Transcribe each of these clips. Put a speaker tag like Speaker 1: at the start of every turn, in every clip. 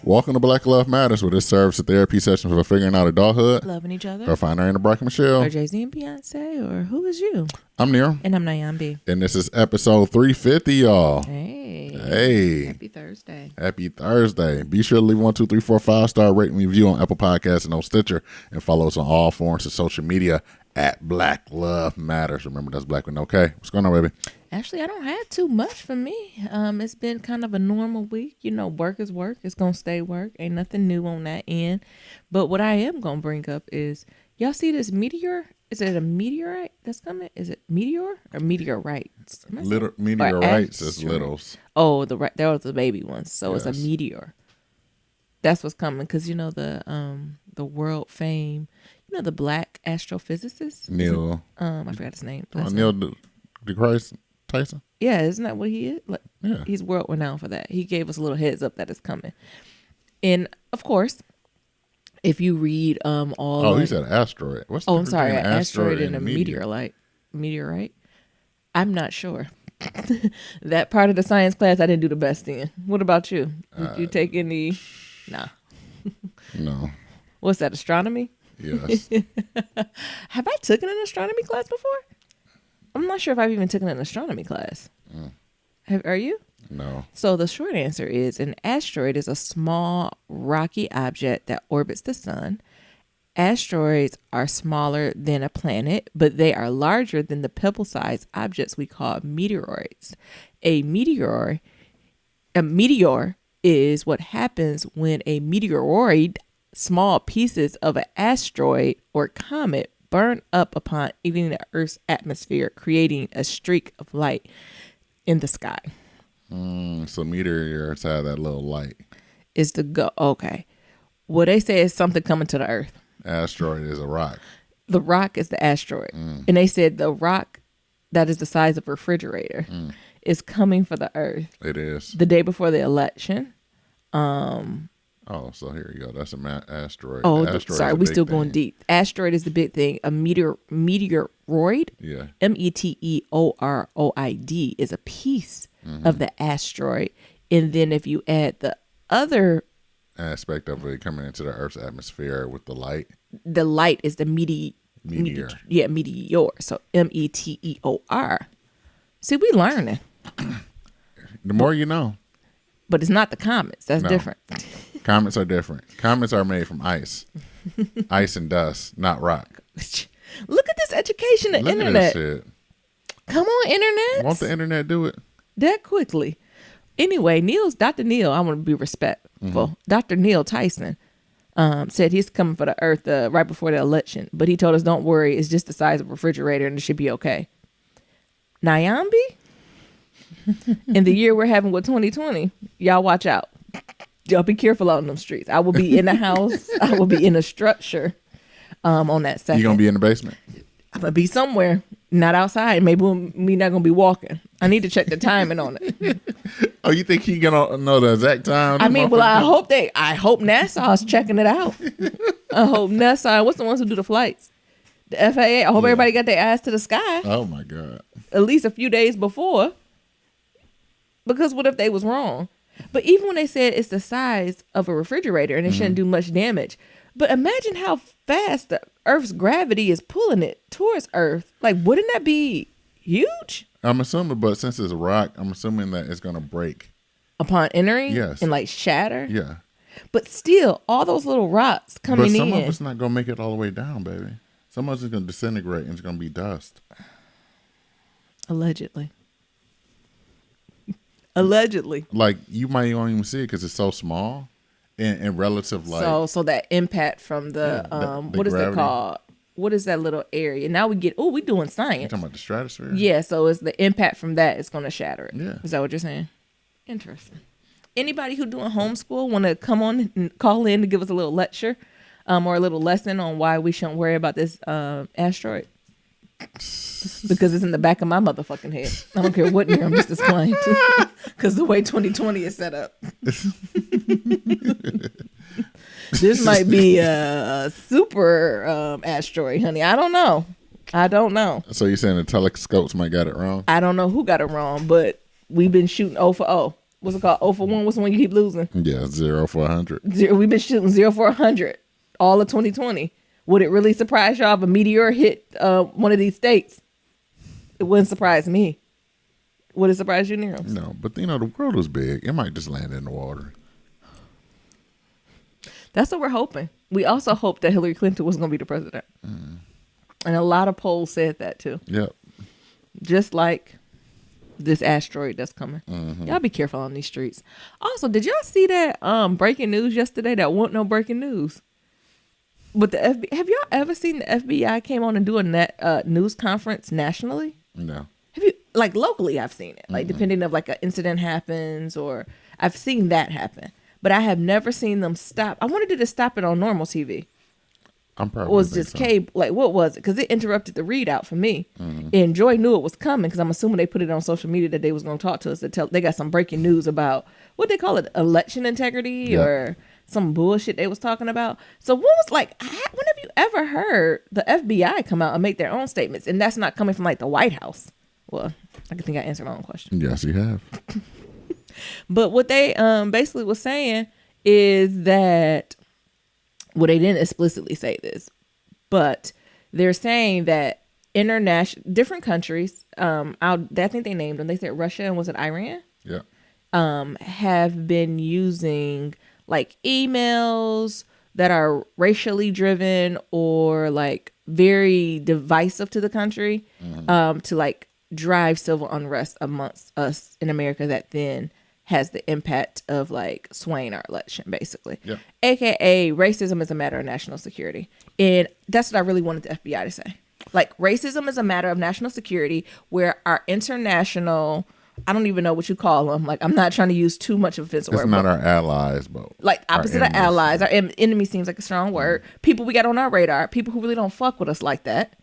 Speaker 1: Welcome to Black Love Matters, where this serves a therapy session for figuring out adulthood,
Speaker 2: loving each other,
Speaker 1: or finding Anna Brock and Michelle,
Speaker 2: or Jay-Z and Beyonce, or who is you?
Speaker 1: I'm Neil.
Speaker 2: And I'm Nyambi.
Speaker 1: And this is episode 350, y'all.
Speaker 2: Hey. Happy Thursday.
Speaker 1: Happy Thursday. Be sure to leave 1, 2, 3, 4, 5-star rating review on Apple Podcasts and on Stitcher, and follow us on all forms of social media at Black Love Matters. Remember, that's Black with no K. What's going on, baby?
Speaker 2: Actually, I don't have too much for me. It's been kind of a normal week. You know, work is work. It's going to stay work. Ain't nothing new on that end. But what I am going to bring up is, y'all see this meteor? Is it a meteorite that's coming? Is it meteor or meteorites?
Speaker 1: Meteorites is littles.
Speaker 2: Oh, that was the baby ones. So
Speaker 1: Yes.
Speaker 2: It's a meteor. That's what's coming. Because, you know, the world fame, you know, the black astrophysicist?
Speaker 1: Neil.
Speaker 2: I forgot his name.
Speaker 1: Neil deGrasse Tyson?
Speaker 2: Yeah, isn't that what he is? Like,
Speaker 1: Yeah.
Speaker 2: He's world renowned for that. He gave us a little heads up that it's coming. And, of course, if you read all...
Speaker 1: Oh, he said asteroid. What's the
Speaker 2: I'm
Speaker 1: difference
Speaker 2: sorry,
Speaker 1: between
Speaker 2: an
Speaker 1: an
Speaker 2: asteroid and a meteorite? I'm not sure. That part of the science class I didn't do the best in. What about you? Did you take any... Nah.
Speaker 1: No.
Speaker 2: What's that, astronomy?
Speaker 1: Yes.
Speaker 2: Have I taken an astronomy class before? I'm not sure if I've even taken an astronomy class. Are you?
Speaker 1: No.
Speaker 2: So the short answer is an asteroid is a small rocky object that orbits the sun. Asteroids are smaller than a planet, but they are larger than the pebble-sized objects we call meteoroids. A meteor is what happens when a meteoroid, small pieces of an asteroid or comet, burn up upon hitting the Earth's atmosphere, creating a streak of light in the sky.
Speaker 1: So meteors have that little light.
Speaker 2: Is the go okay? Well, they say it's something coming to the Earth.
Speaker 1: Asteroid is a rock.
Speaker 2: The rock is the asteroid, and they said the rock that is the size of a refrigerator is coming for the Earth.
Speaker 1: It is.
Speaker 2: The day before the election.
Speaker 1: Oh, so here you go. That's an asteroid.
Speaker 2: Oh,
Speaker 1: Asteroid
Speaker 2: sorry,
Speaker 1: is a
Speaker 2: we
Speaker 1: big
Speaker 2: still
Speaker 1: thing.
Speaker 2: going deep. Asteroid is the big thing. A meteoroid.
Speaker 1: Yeah.
Speaker 2: Meteoroid is a piece of the asteroid, and then if you add the other
Speaker 1: Aspect of it coming into the Earth's atmosphere with the light.
Speaker 2: the light is the
Speaker 1: Meteor.
Speaker 2: meteor. So meteor. See, we learning,
Speaker 1: The more you know.
Speaker 2: but it's not the comets. That's
Speaker 1: No.
Speaker 2: different.
Speaker 1: Comets are different. Comets are made from ice. Ice and dust, not rock.
Speaker 2: Look at this education, the
Speaker 1: Look at
Speaker 2: internet.
Speaker 1: this shit.
Speaker 2: Come on, internet.
Speaker 1: Won't the internet do it?
Speaker 2: That quickly. Anyway, Dr. Neil, I want to be respectful. Dr. Neil Tyson said he's coming for the Earth right before the election, but he told us, don't worry, it's just the size of a refrigerator and it should be okay. Nyambi, in the year we're having with 2020, y'all watch out. Y'all be careful out in them streets. I will be in the house. I will be in a structure on that second.
Speaker 1: You gonna be in the basement?
Speaker 2: I'm going to be somewhere, not outside. Maybe we not going to be walking. I need to check the timing on it.
Speaker 1: Oh, you think he gonna know the exact time?
Speaker 2: I mean, well, I hope NASA's checking it out. I hope NASA, what's the ones who do the flights? The FAA. I hope everybody got their eyes to the sky
Speaker 1: Oh my God.
Speaker 2: at least a few days before. Because what if they was wrong? But even when they said it's the size of a refrigerator and it shouldn't do much damage. But imagine how fast the Earth's gravity is pulling it towards Earth. Like, wouldn't that be huge?
Speaker 1: I'm assuming, but since it's a rock, I'm assuming that it's gonna break.
Speaker 2: Upon entering?
Speaker 1: Yes.
Speaker 2: And like shatter?
Speaker 1: Yeah.
Speaker 2: But still, all those little rocks coming
Speaker 1: But some
Speaker 2: in.
Speaker 1: of it's not gonna make it all the way down, baby. Some of it's gonna disintegrate and it's gonna be dust.
Speaker 2: Allegedly. Allegedly.
Speaker 1: Like you might not even see it because it's so small and relative like.
Speaker 2: So that impact from the what is
Speaker 1: gravity.
Speaker 2: it called? What is that little area? Now we doing
Speaker 1: You
Speaker 2: science.
Speaker 1: talking about the stratosphere?
Speaker 2: Yeah, so it's the impact from that is going to shatter it.
Speaker 1: Yeah.
Speaker 2: Is that what you're saying? Interesting. Anybody who doing homeschool want to come on and call in to give us a little lecture or a little lesson on why we shouldn't worry about this asteroid? Because it's in the back of my motherfucking head. I don't care what year I'm just explaining to. Because the way 2020 is set up. This might be a super asteroid, honey. I don't know.
Speaker 1: So you're saying the telescopes might got it wrong?
Speaker 2: I don't know who got it wrong, but we've been shooting 0 for 0. what's it called? 0 for 1. What's the one you keep losing?
Speaker 1: Yeah, 0 for 100.
Speaker 2: We've been shooting 0 for 100 all of 2020. Would it really surprise y'all if a meteor hit one of these states? It wouldn't surprise me. Would it surprise you, Nero?
Speaker 1: No, but the world is big. It might just land in the water.
Speaker 2: That's what we're hoping. We also hope that Hillary Clinton was going to be the president. And a lot of polls said that too.
Speaker 1: Yep.
Speaker 2: Just like this asteroid that's coming. Y'all be careful on these streets. Also, did y'all see that breaking news yesterday that wasn't no breaking news? But the FBI, have y'all ever seen the FBI came on and do a news conference nationally?
Speaker 1: No.
Speaker 2: Have you, like locally, I've seen it. Like depending of like an incident happens, or I've seen that happen. But I have never seen them stop. I wanted to stop it on normal TV.
Speaker 1: I'm probably.
Speaker 2: It was just cable. Like, what was it? Because it interrupted the readout for me. And Joy knew it was coming because I'm assuming they put it on social media that they was going to talk to us. They got some breaking news about what they call it, election integrity or some bullshit they was talking about. So what was like? When have you ever heard the FBI come out and make their own statements? And that's not coming from like the White House. Well, I think I answered my own question.
Speaker 1: Yes, you have.
Speaker 2: But what they basically was saying is that, well, they didn't explicitly say this, but they're saying that different countries, I think they named them. They said Russia and was it Iran?
Speaker 1: Yeah.
Speaker 2: Have been using like emails that are racially driven or like very divisive to the country, to like drive civil unrest amongst us in America that then has the impact of like swaying our election, basically.
Speaker 1: Yep.
Speaker 2: AKA racism is a matter of national security. And that's what I really wanted the FBI to say. Like, racism is a matter of national security where our international, I don't even know what you call them. Like, I'm not trying to use too much offensive word.
Speaker 1: It's not our allies, but
Speaker 2: like opposite of allies. Our enemy seems like a strong word. People we got on our radar, people who really don't fuck with us like that,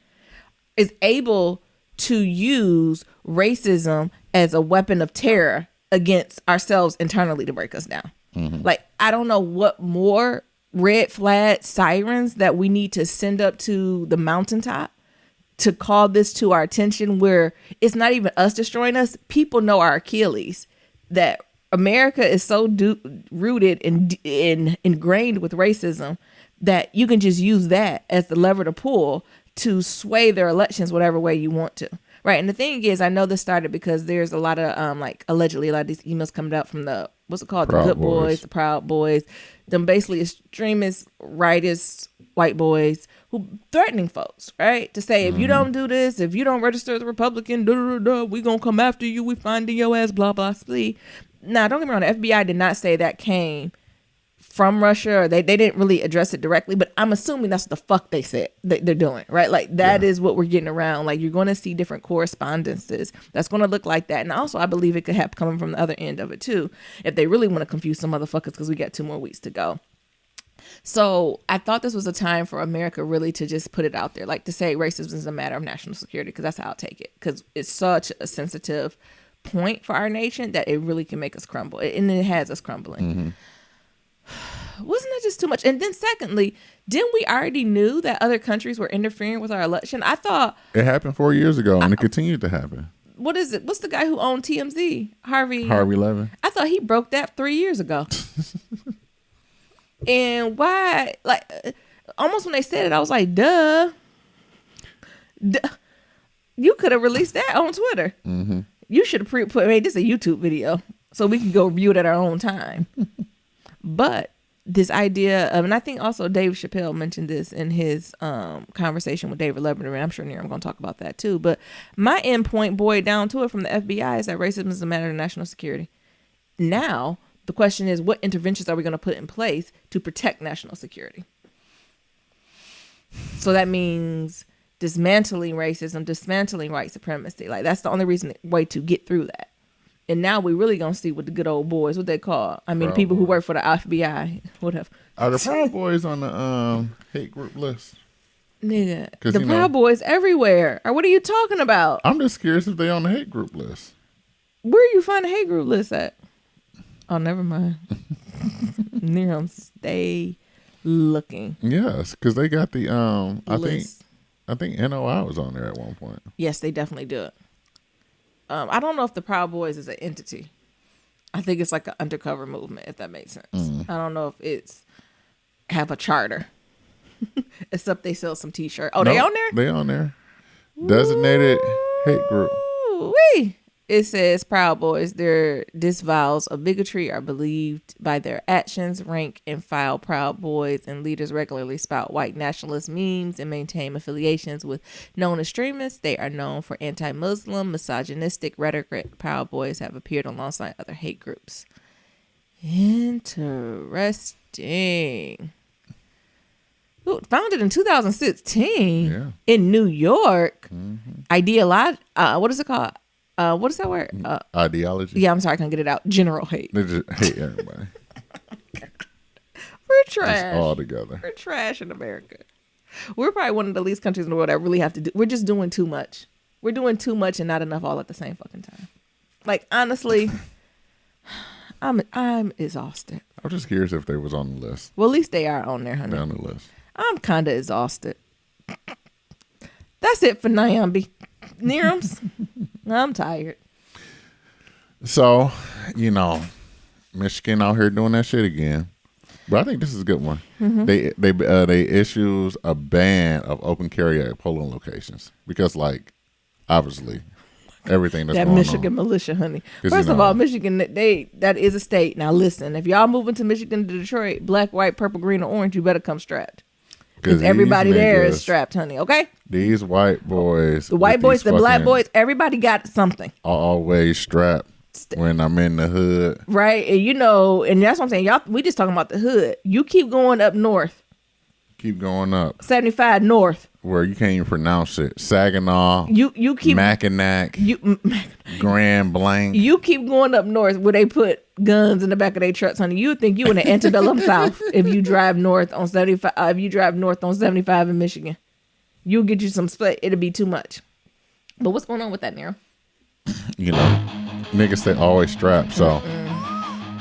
Speaker 2: is able to use racism as a weapon of terror against ourselves internally to break us down. Like, I don't know what more red flag sirens that we need to send up to the mountaintop to call this to our attention, where it's not even us destroying us. People know our Achilles, that America is so rooted and ingrained with racism that you can just use that as the lever to pull to sway their elections whatever way you want to. Right. And the thing is, I know this started because there's a lot of like allegedly a lot of these emails coming out from the, what's it called? The Good Boys, the Proud Boys, them basically extremist, rightist white boys who threatening folks, right? To say, if you don't do this, if you don't register as a Republican, we gonna come after you. We finding your ass, blah, blah, blah. Now, don't get me wrong. The FBI did not say that came from Russia, or they didn't really address it directly, but I'm assuming that's what the fuck they said they're doing, right? Like, that is what we're getting around. Like, you're going to see different correspondences that's going to look like that. And also, I believe it could have coming from the other end of it too, if they really want to confuse some motherfuckers, because we got 2 more weeks to go. So I thought this was a time for America really to just put it out there, like to say racism is a matter of national security, because that's how I'll take it, because it's such a sensitive point for our nation that it really can make us crumble, and it has us crumbling. Wasn't that just too much? And then secondly, didn't we already knew that other countries were interfering with our election? I thought
Speaker 1: it happened 4 years ago, and it continued to happen.
Speaker 2: What is it? What's the guy who owned TMZ? Harvey
Speaker 1: Levin.
Speaker 2: I thought he broke that 3 years ago. And why? Like, almost when they said it, I was like, duh. You could have released that on Twitter. You should have made this a YouTube video so we can go view it at our own time. But this idea of, and I think also Dave Chappelle mentioned this in his conversation with David Letterman, and I'm sure I'm going to talk about that too. But my end point, boiled down to it from the FBI, is that racism is a matter of national security. Now, the question is, what interventions are we going to put in place to protect national security? So that means dismantling racism, dismantling white supremacy. Like, that's the only way to get through that. And now we really gonna see what the good old boys, what they call. I mean,
Speaker 1: Proud
Speaker 2: people
Speaker 1: Boys.
Speaker 2: who work for the FBI, whatever.
Speaker 1: Are the Proud Boys on the hate group list?
Speaker 2: Nigga, the Proud Boys everywhere. Or what are you talking about?
Speaker 1: I'm just curious if they on the hate group list.
Speaker 2: Where you find the hate group list at? Oh, never mind. Near stay looking.
Speaker 1: Yes, because they got the
Speaker 2: list.
Speaker 1: I think NOI was on there at one point.
Speaker 2: Yes, they definitely do it. I don't know if the Proud Boys is an entity. I think it's like an undercover movement, if that makes sense. I don't know if it's have a charter. Except they sell some t-shirts. Oh, they
Speaker 1: Nope,
Speaker 2: on there?
Speaker 1: They on there. Designated hate group.
Speaker 2: Wee. It says Proud Boys, their disavowals of bigotry are believed by their actions. Rank and file Proud Boys and leaders regularly spout white nationalist memes and maintain affiliations with known extremists. They are known for anti-Muslim, misogynistic rhetoric. Proud Boys have appeared alongside other hate groups. Interesting. Ooh, founded in 2016 in New York. What is it called? What is that word?
Speaker 1: Ideology.
Speaker 2: Yeah, I'm sorry, I can't get it out. General hate.
Speaker 1: They just hate everybody.
Speaker 2: We're trash.
Speaker 1: Just all together.
Speaker 2: We're trash in America. We're probably one of the least countries in the world that really have to do. We're just doing too much. We're doing too much and not enough all at the same fucking time. Like, honestly, I'm exhausted.
Speaker 1: I'm just curious if they was on the list.
Speaker 2: Well, at least they are on there, honey.
Speaker 1: They're on the list.
Speaker 2: I'm kind of exhausted. That's it for Nyambi. Nearums. I'm tired.
Speaker 1: So, Michigan out here doing that shit again. But I think this is a good one. They issues a ban of open carry at polling locations because, like, obviously, everything that's
Speaker 2: that
Speaker 1: going
Speaker 2: Michigan
Speaker 1: on.
Speaker 2: militia, honey. First of all, Michigan, that is a state. Now listen, if y'all moving to Michigan to Detroit, black, white, purple, green, or orange, you better come strapped. Because everybody there is strapped, honey. Okay.
Speaker 1: These white boys,
Speaker 2: the white boys, the black boys, everybody got something.
Speaker 1: Always strapped when I'm in the hood,
Speaker 2: right? And and that's what I'm saying. Y'all, we just talking about the hood. You keep going up north.
Speaker 1: Keep going up.
Speaker 2: 75 north.
Speaker 1: Where you can't even pronounce it. Saginaw.
Speaker 2: You keep
Speaker 1: Mackinac. Grand Blanc.
Speaker 2: You keep going up north where they put guns in the back of their trucks, honey. You would think you in the antebellum South if you drive north on 75. If you drive north on 75 in Michigan, you'll get you some split. It'll be too much. But what's going on with that, Nero?
Speaker 1: Niggas stay always strapped. So,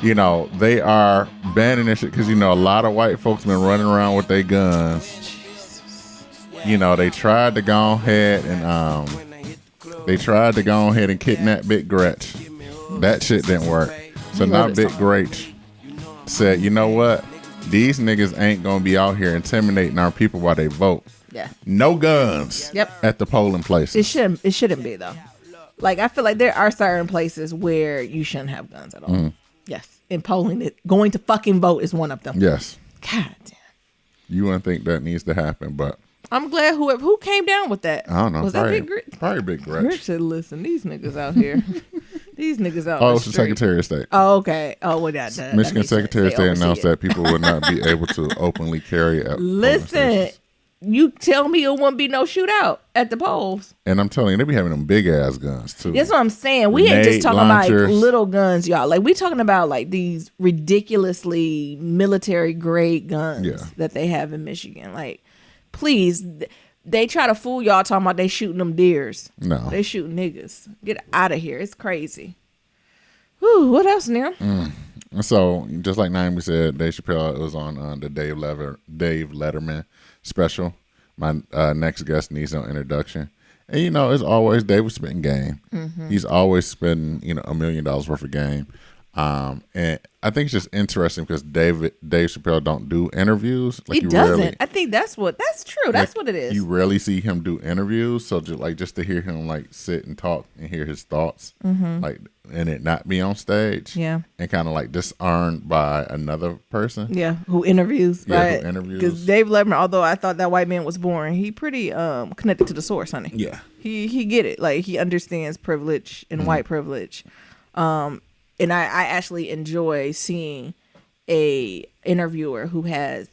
Speaker 1: they are banning this shit because a lot of white folks been running around with their guns. They tried to go ahead and kidnap Big Gretch. That shit didn't work. So now Big Gretch said, you know what? These niggas ain't gonna be out here intimidating our people while they vote.
Speaker 2: Yeah.
Speaker 1: No guns.
Speaker 2: Yep.
Speaker 1: At the polling places.
Speaker 2: It shouldn't be though. Like I feel like there are certain places where you shouldn't have guns at all. Yes. In polling, going to fucking vote is one of them.
Speaker 1: Yes.
Speaker 2: God damn.
Speaker 1: You wouldn't think that needs to happen, but
Speaker 2: I'm glad who came down with that.
Speaker 1: I don't know.
Speaker 2: Was
Speaker 1: probably,
Speaker 2: that Big Gretch?
Speaker 1: Probably Big Gretch.
Speaker 2: Gretch said, listen, these niggas out here. These niggas out
Speaker 1: Oh, it's the Secretary of State.
Speaker 2: Oh, okay. Oh, well,
Speaker 1: Michigan Secretary of State announced that people would not be able to openly carry at
Speaker 2: Listen, you tell me it won't be no shootout at the polls.
Speaker 1: And I'm telling you, they be having them big ass guns too.
Speaker 2: That's what I'm saying. We ain't just talking about like little guns, y'all. Like we talking about like these ridiculously military grade guns that they have in Michigan. Like, please, they try to fool y'all talking about they shooting them deers.
Speaker 1: No,
Speaker 2: they shooting niggas. Get out of here. It's crazy. Whew, what else, Neil?
Speaker 1: So just like Naomi said, Dave Chappelle was on the Dave Letterman special. My next guest needs no introduction. And it's always Dave was spitting game. He's always spending $1 million worth of game. And I think it's just interesting because Dave Chappelle don't do interviews. Like
Speaker 2: he doesn't. I think that's true. That's what it is.
Speaker 1: You rarely see him do interviews. So just to hear him like sit and talk and hear his thoughts, like, and it not be on stage.
Speaker 2: Yeah. And
Speaker 1: kind of like disarmed by another person.
Speaker 2: Yeah. Who interviews.
Speaker 1: Yeah. Who interviews.
Speaker 2: Because Dave Letterman, although I thought that white man was boring, he pretty connected to the source, honey.
Speaker 1: Yeah.
Speaker 2: He get it. Like he understands privilege and white privilege. And I actually enjoy seeing a interviewer who has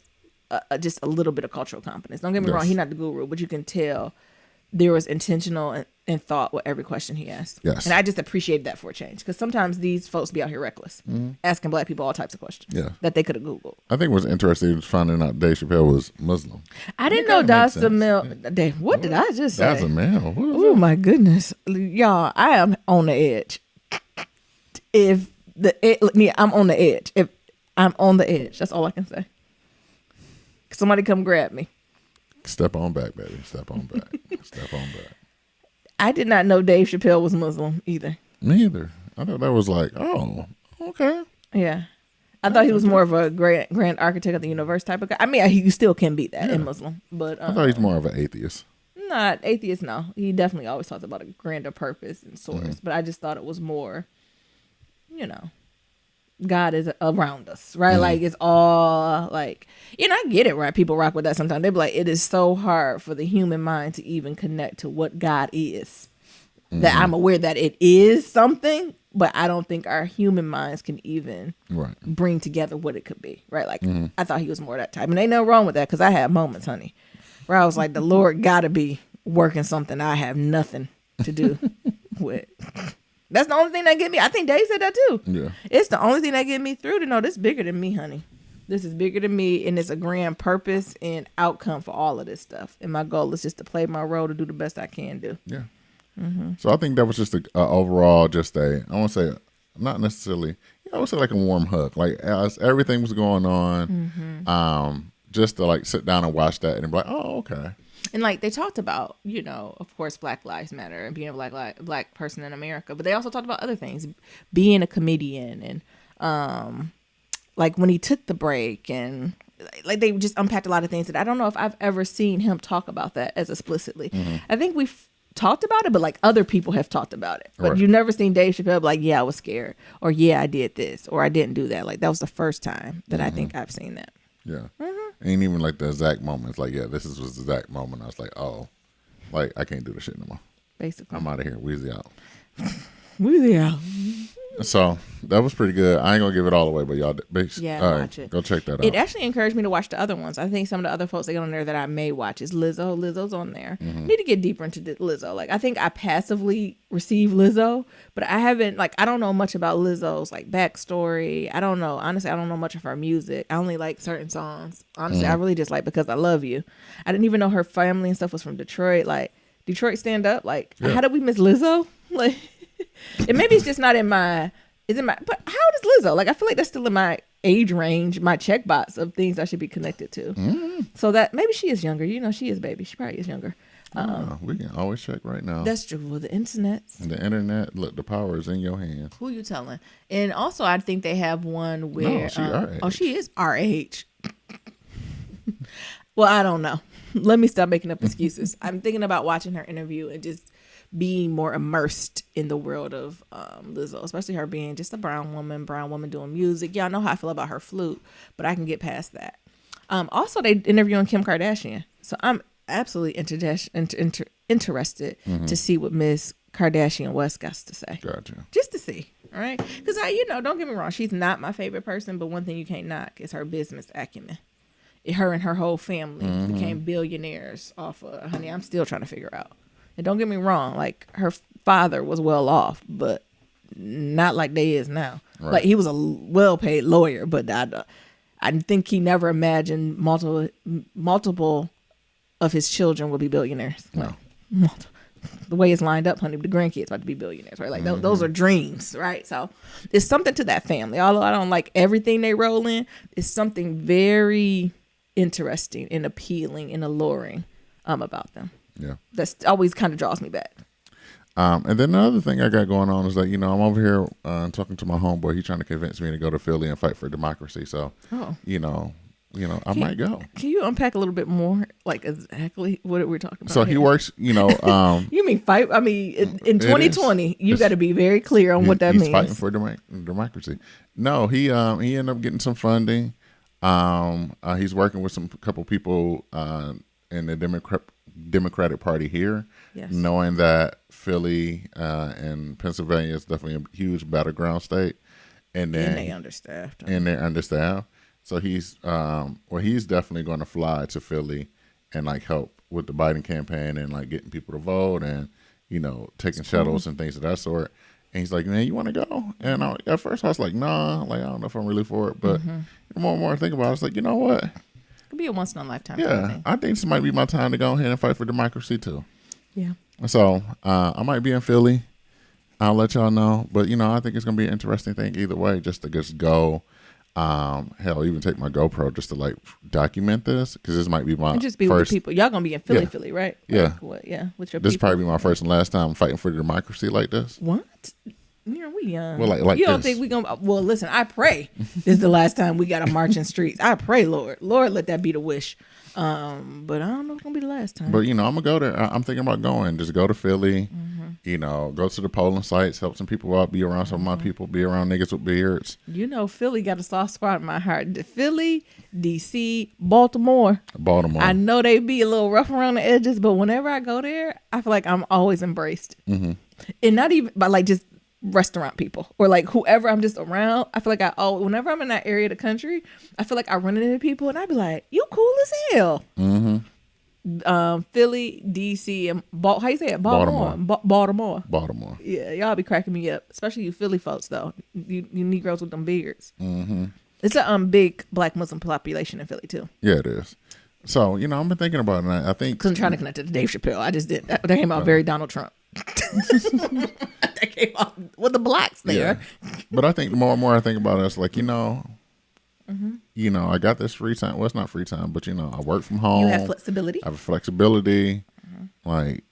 Speaker 2: just a little bit of cultural competence. Don't get me wrong, he's not the guru, but you can tell there was intentional and thought with every question he asked.
Speaker 1: Yes.
Speaker 2: And I just appreciate that for a change because sometimes these folks be out here reckless, asking black people all types of questions that they could have Googled.
Speaker 1: I think what's interesting was finding out Dave Chappelle was Muslim.
Speaker 2: I didn't know Dasamel. Dave, what did I just say?
Speaker 1: Dasamel.
Speaker 2: Oh my goodness, y'all! I am on the edge. I'm on the edge. If I'm on the edge, that's all I can say. Somebody come grab me.
Speaker 1: Step on back, baby. Step on back. Step on back.
Speaker 2: I did not know Dave Chappelle was Muslim either.
Speaker 1: Me either. I thought that was like, oh, Okay.
Speaker 2: Yeah. I thought he was more of a grand architect of the universe type of guy. I mean, you still can be that in Muslim, but
Speaker 1: I thought he's more of an atheist.
Speaker 2: not atheist. No, he definitely always talks about a grander purpose and source. But I just thought it was more, God is around us, right? Like it's all like, I get it, right? People rock with that sometimes. They be like, it is so hard for the human mind to even connect to what God is. That I'm aware that it is something, but I don't think our human minds can even bring together what it could be, right? Like I thought he was more that type, and ain't nothing wrong with that because I had moments, honey, where I was like, the Lord gotta be working something I have nothing to do with. That's the only thing that get me. I think Dave said that too.
Speaker 1: Yeah,
Speaker 2: it's the only thing that get me through to know this bigger than me, honey. This is bigger than me, and it's a grand purpose and outcome for all of this stuff. And my goal is just to play my role to do the best I can do.
Speaker 1: Yeah. So I think that was just a overall, just I want to say, not necessarily, I would say like a warm hug. Like as everything was going on, just to like sit down and watch that and be like, oh, okay.
Speaker 2: And like they talked about, of course, Black Lives Matter and being a black person in America, but they also talked about other things, being a comedian and like when he took the break and like they just unpacked a lot of things that I don't know if I've ever seen him talk about that as explicitly. I think we've talked about it, but like other people have talked about it, but you've never seen Dave Chappelle be like, yeah, I was scared, or yeah, I did this, or I didn't do that. Like that was the first time that I think I've seen that.
Speaker 1: Yeah. Ain't even like the exact moment. It's like, yeah, this was the exact moment. I was like, oh, like I can't do this shit no more.
Speaker 2: Basically,
Speaker 1: I'm out of here. Weezy out.
Speaker 2: Weezy out.
Speaker 1: So that was pretty good. I ain't gonna give it all away, but y'all,
Speaker 2: watch it.
Speaker 1: Go check that out.
Speaker 2: It actually encouraged me to watch the other ones. I think some of the other folks that get on there that I may watch is Lizzo. Lizzo's on there. Need to get deeper into Lizzo. Like I think I passively receive Lizzo, but I haven't. Like I don't know much about Lizzo's like backstory. I don't know. Honestly, I don't know much of her music. I only like certain songs. Honestly, I really just like Because I Love You. I didn't even know her family and stuff was from Detroit. Like Detroit stand up. Like how did we miss Lizzo? Like. And maybe it's just not in my, but how old is Lizzo? Like, I feel like that's still in my age range, my checkbox of things I should be connected to. So that maybe she is younger. She is baby. She probably is younger.
Speaker 1: We can always check right now.
Speaker 2: That's true. Well, the internet.
Speaker 1: Look, the power is in your hands.
Speaker 2: Who you telling? And also, I think they have one where.
Speaker 1: No, she our age.
Speaker 2: Oh, she is our age. Well, I don't know. Let me stop making up excuses. I'm thinking about watching her interview and just being more immersed in the world of Lizzo, especially her being just a brown woman doing music. Y'all know how I feel about her flute, but I can get past that. Also, they interviewing Kim Kardashian, so I'm absolutely interested to see what Miss Kardashian West got to say.
Speaker 1: Gotcha.
Speaker 2: Just to see, all right? Because don't get me wrong, she's not my favorite person, but one thing you can't knock is her business acumen. Her and her whole family became billionaires off of, honey, I'm still trying to figure out. And don't get me wrong, like her father was well off, but not like they is now. Right. Like he was a well-paid lawyer, but I think he never imagined multiple of his children will be billionaires.
Speaker 1: No.
Speaker 2: Like, the way it's lined up, honey, the grandkids about to be billionaires, right? Like those are dreams, right? So it's something to that family. Although I don't like everything they roll in, it's something very interesting and appealing and alluring about them.
Speaker 1: Yeah,
Speaker 2: that's always kind of draws me back.
Speaker 1: And then the other thing I got going on is that I'm over here talking to my homeboy. He's trying to convince me to go to Philly and fight for democracy. So I might go.
Speaker 2: Can you unpack a little bit more, like exactly what we're talking about?
Speaker 1: So he works. You
Speaker 2: mean fight? I mean, in 2020, you got to be very clear on what that means.
Speaker 1: He's fighting for democracy. No, he ended up getting some funding. He's working with couple people in the Democratic Party here, knowing that Philly and Pennsylvania is definitely a huge battleground state, and
Speaker 2: they understaffed.
Speaker 1: And they're understaffed. So he's definitely going to fly to Philly and like help with the Biden campaign and like getting people to vote and taking shuttles and things of that sort. And he's like, man, you want to go? And at first I was like, nah, like I don't know if I'm really for it. But the more and more I think about it, it's like, you know what?
Speaker 2: Could be a once in a lifetime.
Speaker 1: Yeah, I think this might be my time to go ahead and fight for democracy too.
Speaker 2: Yeah.
Speaker 1: So I might be in Philly. I'll let y'all know. But I think it's gonna be an interesting thing either way. Just to go, hell, even take my GoPro just to like document this because this might be my
Speaker 2: just be
Speaker 1: first.
Speaker 2: With the people. Y'all gonna be in Philly, right?
Speaker 1: Yeah.
Speaker 2: Like, what? Yeah. With your
Speaker 1: this
Speaker 2: people.
Speaker 1: Probably be my first and last time fighting for democracy like this.
Speaker 2: What? You know, we young.
Speaker 1: Well, like
Speaker 2: you don't
Speaker 1: this.
Speaker 2: think we gonna? Well, listen. I pray this is the last time we got to march in streets. I pray, Lord, let that be the wish. But I don't know if it's gonna be the last time.
Speaker 1: But I'm gonna go there. I'm thinking about going. Just go to Philly. Go to the polling sites, help some people out, be around some of my people, be around niggas with beards.
Speaker 2: Philly got a soft spot in my heart. Philly, DC, Baltimore. I know they be a little rough around the edges, but whenever I go there, I feel like I'm always embraced. And not even by like just restaurant people or like whoever I'm just around. I feel like whenever I'm in that area of the country, I feel like I run into people and I be like, you cool as hell. Philly, DC, and how you say it? Baltimore.
Speaker 1: Baltimore.
Speaker 2: Yeah, y'all be cracking me up, especially you Philly folks though. You Negroes with them beards. It's a big Black Muslim population in Philly too.
Speaker 1: Yeah, it is. So I've been thinking about it. And I think
Speaker 2: because I'm trying to connect it to Dave Chappelle. I just did that. That came out very Donald Trump. That came out with the blacks there.
Speaker 1: Yeah. But I think the more and more I think about it, it's like I got this free time. Well, it's not free time, but I work from home.
Speaker 2: You have flexibility.
Speaker 1: I have flexibility. Like,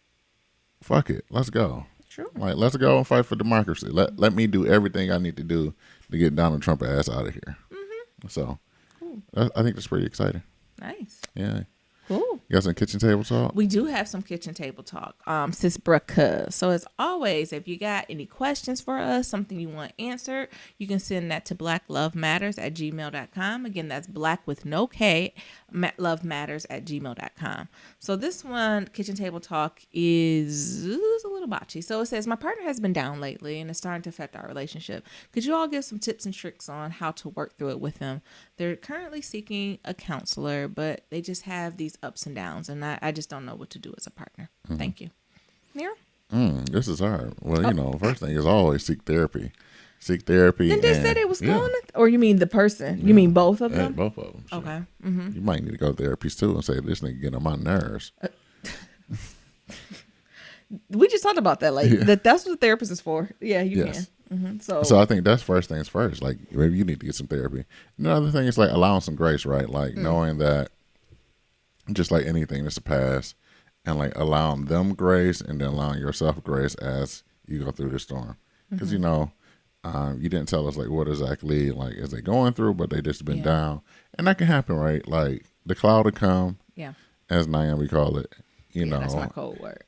Speaker 1: fuck it, let's go.
Speaker 2: True.
Speaker 1: Like, let's go and fight for democracy. Let me do everything I need to do to get Donald Trump ass out of here. So, cool. I think that's pretty exciting.
Speaker 2: Nice.
Speaker 1: Yeah.
Speaker 2: Cool.
Speaker 1: You got some kitchen table talk?
Speaker 2: We do have some kitchen table talk. Sis Brucka. So as always, if you got any questions for us, something you want answered, you can send that to blackluvematters@gmail.com. Again, that's black with no K, lovematters@gmail.com. So this one, kitchen table talk, is a little botchy. So it says, my partner has been down lately and it's starting to affect our relationship. Could you all give some tips and tricks on how to work through it with him? They're currently seeking a counselor, but they just have these ups and downs, and I just don't know what to do as a partner. Thank you. Nero?
Speaker 1: This is hard. Well, first thing is always seek therapy. Seek therapy.
Speaker 2: Then they said it was going or you mean the person? You mean both of them?
Speaker 1: Both of them. Sure.
Speaker 2: Okay.
Speaker 1: You might need to go to therapist too and say, this nigga getting on my nerves.
Speaker 2: We just talked about that. Like, that's what the therapist is for. Yeah, you can. So
Speaker 1: I think that's first things first. Like, maybe you need to get some therapy. Another thing is like allowing some grace, right? Like knowing that just like anything, it's a past, and like allowing them grace and then allowing yourself grace as you go through the storm. Because you didn't tell us like what exactly like is they going through, but they just been down, and that can happen, right? Like the cloud will come, as Naomi call it.
Speaker 2: That's my code word.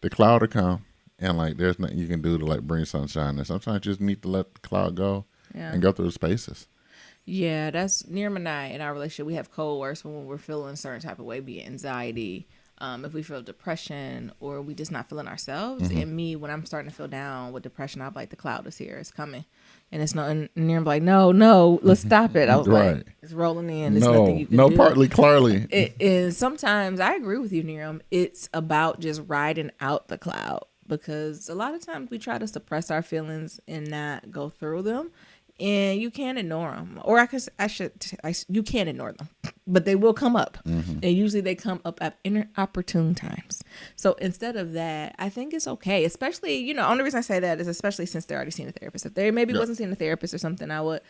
Speaker 1: The cloud will come, and like there's nothing you can do to like bring sunshine. And sometimes you just need to let the cloud go and go through the spaces.
Speaker 2: Yeah, that's Nirm and I in our relationship. We have code words for when we're feeling a certain type of way, be it anxiety, if we feel depression, or we just not feeling ourselves. And me, when I'm starting to feel down with depression, I'm like, the cloud is here, it's coming, and it's not. And Nirm's like, no, let's stop it. I was like, it's rolling in. There's nothing you can do.
Speaker 1: Partly, clearly.
Speaker 2: And sometimes I agree with you, Nirm. It's about just riding out the cloud, because a lot of times we try to suppress our feelings and not go through them. And you can't ignore them, or you can't ignore them, but they will come up, and usually they come up at inopportune times. So instead of that, I think it's okay. Especially, only reason I say that is especially since they're already seeing a therapist. If they maybe wasn't seeing a therapist or something, I would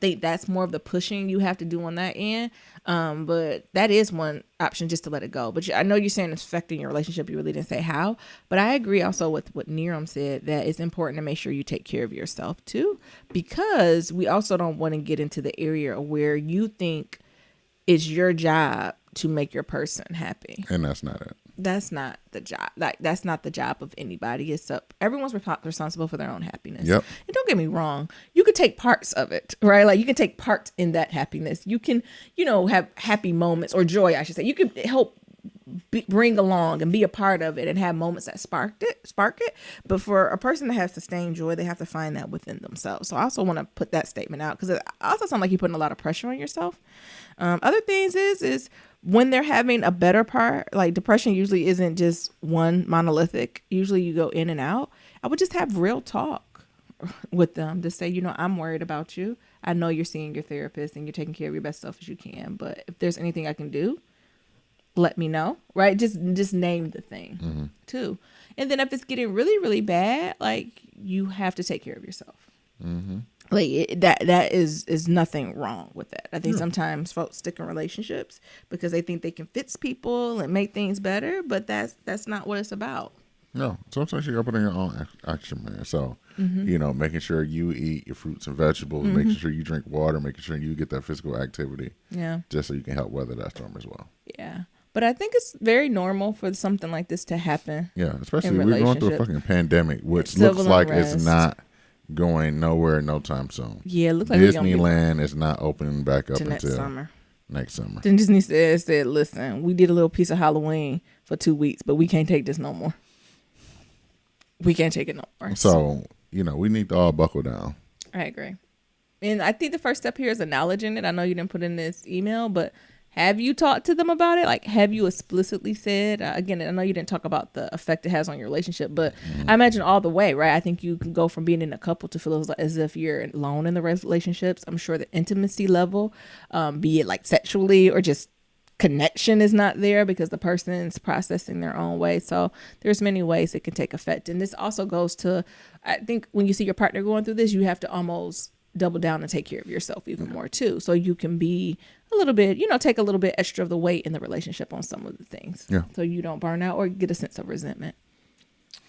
Speaker 2: think that's more of the pushing you have to do on that end. But that is one option, just to let it go. But I know you're saying it's affecting your relationship. You really didn't say how, but I agree also with what Niram said, that it's important to make sure you take care of yourself too, because we also don't want to get into the area where you think it's your job to make your person happy.
Speaker 1: And that's not it.
Speaker 2: That's not the job. Like, that's not the job of anybody. It's everyone's responsible for their own happiness.
Speaker 1: Yep.
Speaker 2: And don't get me wrong, you could take parts of it, right? Like, you can take part in that happiness. You can, have happy moments, or joy, I should say. You could help bring along and be a part of it and have moments that spark it. But for a person to have sustained joy, they have to find that within themselves. So I also want to put that statement out, because it also sounds like you're putting a lot of pressure on yourself. Other things is when they're having a better part, like depression usually isn't just one monolithic. Usually you go in and out. I would just have real talk with them to say, I'm worried about you. I know you're seeing your therapist and you're taking care of your best self as you can, but if there's anything I can do, let me know, right? Just name the thing too. And then if it's getting really, really bad, like, you have to take care of yourself. Like, that is nothing wrong with that. I think sometimes folks stick in relationships because they think they can fix people and make things better, but that's not what it's about.
Speaker 1: No, sometimes you gotta put in your own action, man. So, making sure you eat your fruits and vegetables, making sure you drink water, making sure you get that physical activity.
Speaker 2: Yeah.
Speaker 1: Just so you can help weather that storm as well.
Speaker 2: Yeah. But I think it's very normal for something like this to happen.
Speaker 1: Yeah, especially we're going through a fucking pandemic, which looks like it's not going nowhere no time soon.
Speaker 2: Yeah, it looks like
Speaker 1: Disneyland is not opening back up until next summer.
Speaker 2: Then Disney said, listen, we did a little piece of Halloween for 2 weeks, but we can't take this no more. We can't take it no more.
Speaker 1: So, we need to all buckle down.
Speaker 2: I agree. And I think the first step here is acknowledging it. I know you didn't put in this email, but have you talked to them about it? Like, have you explicitly said, again, I know you didn't talk about the effect it has on your relationship, but I imagine all the way, right? I think you can go from being in a couple to feel as if you're alone in the relationships. I'm sure the intimacy level, be it like sexually or just connection, is not there because the person's processing their own way. So there's many ways it can take effect. And this also goes to, I think when you see your partner going through this, you have to almost double down and take care of yourself even more too. So you can be a little bit, take a little bit extra of the weight in the relationship on some of the things.
Speaker 1: Yeah.
Speaker 2: So you don't burn out or get a sense of resentment.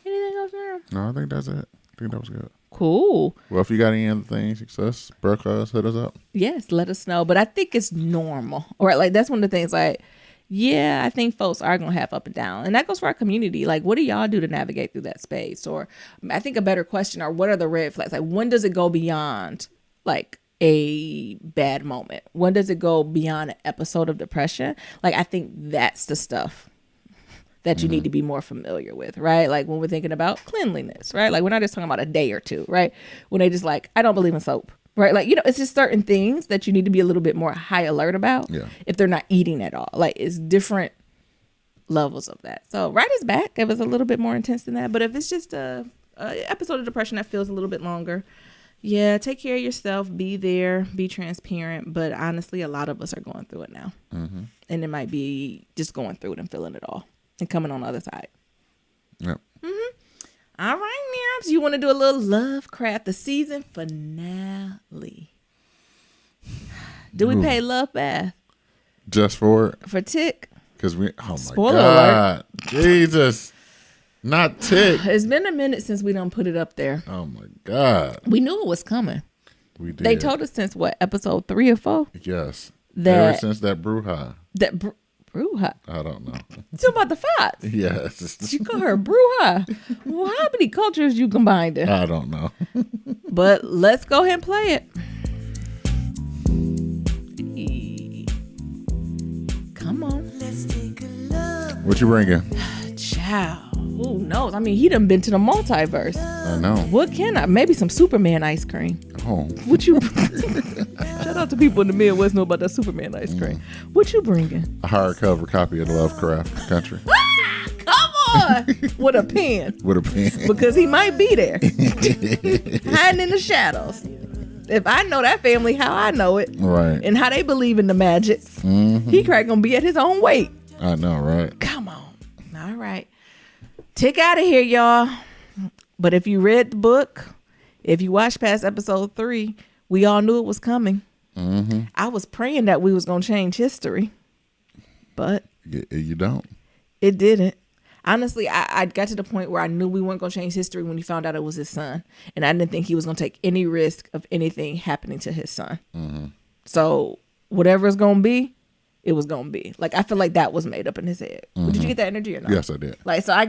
Speaker 2: Anything else, Miriam?
Speaker 1: No, I think that's it. I think that was good.
Speaker 2: Cool.
Speaker 1: Well, if you got any other things, success, broadcast, hit us up.
Speaker 2: Yes, let us know. But I think it's normal. Or like that's one of the things like, yeah, I think folks are going to have up and down. And that goes for our community. Like, what do y'all do to navigate through that space? Or I think a better question are, what are the red flags? Like, when does it go beyond like a bad moment? When does it go beyond an episode of depression? Like, I think that's the stuff that you need to be more familiar with, right? Like when we're thinking about cleanliness, right? Like we're not just talking about a day or two, right? When they just like, I don't believe in soap, right? Like, it's just certain things that you need to be a little bit more high alert about if they're not eating at all. Like it's different levels of that. So write us back if it's a little bit more intense than that. But if it's just a episode of depression that feels a little bit longer, yeah, take care of yourself, be there, be transparent. But honestly, a lot of us are going through it now. And it might be just going through it and feeling it all and coming on the other side.
Speaker 1: Yep.
Speaker 2: All right, Miriam. You want to do a little Lovecraft, the season finale. Do we pay Love Bath?
Speaker 1: Just for it?
Speaker 2: For Tick?
Speaker 1: Because
Speaker 2: Spoiler
Speaker 1: God. Alert. Jesus. Not Tick.
Speaker 2: It's been a minute since we done put it up there.
Speaker 1: Oh, my God.
Speaker 2: We knew it was coming.
Speaker 1: We did.
Speaker 2: They told us since, what, episode 3 or 4?
Speaker 1: Yes.
Speaker 2: Ever
Speaker 1: since that Bruja.
Speaker 2: Bruja?
Speaker 1: I don't know.
Speaker 2: You talking about the Fox?
Speaker 1: Yes.
Speaker 2: You call her Bruja. Well, how many cultures you combined in?
Speaker 1: I don't know.
Speaker 2: But let's go ahead and play it. Come on. Let's take a look.
Speaker 1: What you bringing?
Speaker 2: Child. Who knows? I mean, he done been to the multiverse.
Speaker 1: I know.
Speaker 2: What can I? Maybe some Superman ice cream.
Speaker 1: Oh.
Speaker 2: What you? Shout out to people in the Midwest know about that Superman ice cream. What you bringing?
Speaker 1: A hardcover copy of the Lovecraft Country.
Speaker 2: Come on! With a pen.
Speaker 1: With a pen.
Speaker 2: Because he might be there. Hiding in the shadows. If I know that family, how I know it.
Speaker 1: Right.
Speaker 2: And how they believe in the magics. He probably gonna be at his own weight.
Speaker 1: I know, right?
Speaker 2: Come on. All right. Tick out of here, y'all. But if you read the book, if you watched past episode 3, we all knew it was coming. I was praying that we was going to change history. But
Speaker 1: you don't.
Speaker 2: It didn't. Honestly, I got to the point where I knew we weren't going to change history when he found out it was his son. And I didn't think he was going to take any risk of anything happening to his son. So whatever it's going to be, it was going to be. Like, I feel like that was made up in his head. Did you get that energy or not?
Speaker 1: Yes, I did.
Speaker 2: Like, so I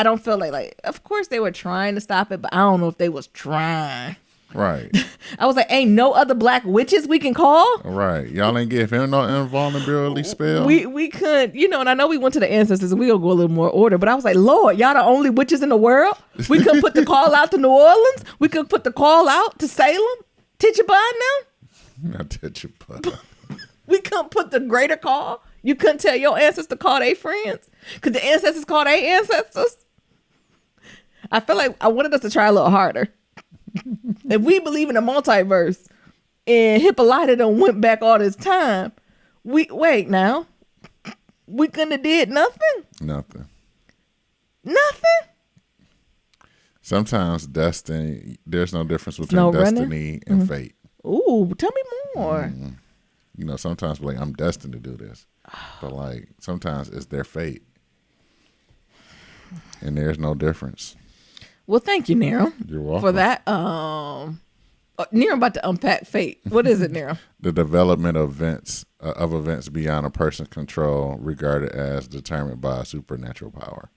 Speaker 2: don't feel like, of course they were trying to stop it, but I don't know if they was trying.
Speaker 1: Right.
Speaker 2: I was like, ain't no other black witches we can call?
Speaker 1: Right. Y'all ain't give him no invulnerability spell?
Speaker 2: We could, and I know we went to the ancestors and we gonna go a little more order, but I was like, Lord, y'all the only witches in the world? We could put the call out to New Orleans? We could put the call out to Salem? Tituba now?
Speaker 1: Not Tituba.
Speaker 2: We couldn't put the greater call? You couldn't tell your ancestors to call their friends? Could the ancestors call their ancestors? I feel like I wanted us to try a little harder. If we believe in a multiverse and Hippolyta done went back all this time, we couldn't have did nothing?
Speaker 1: Nothing.
Speaker 2: Nothing?
Speaker 1: Sometimes destiny, there's no difference between destiny and fate.
Speaker 2: Ooh, tell me more.
Speaker 1: Sometimes like I'm destined to do this, but like sometimes it's their fate. And there's no difference.
Speaker 2: Well, thank you, Nero,
Speaker 1: You're welcome.
Speaker 2: for that. Nero about to unpack fate. What is it, Nero?
Speaker 1: The development of events beyond a person's control, regarded as determined by a supernatural power.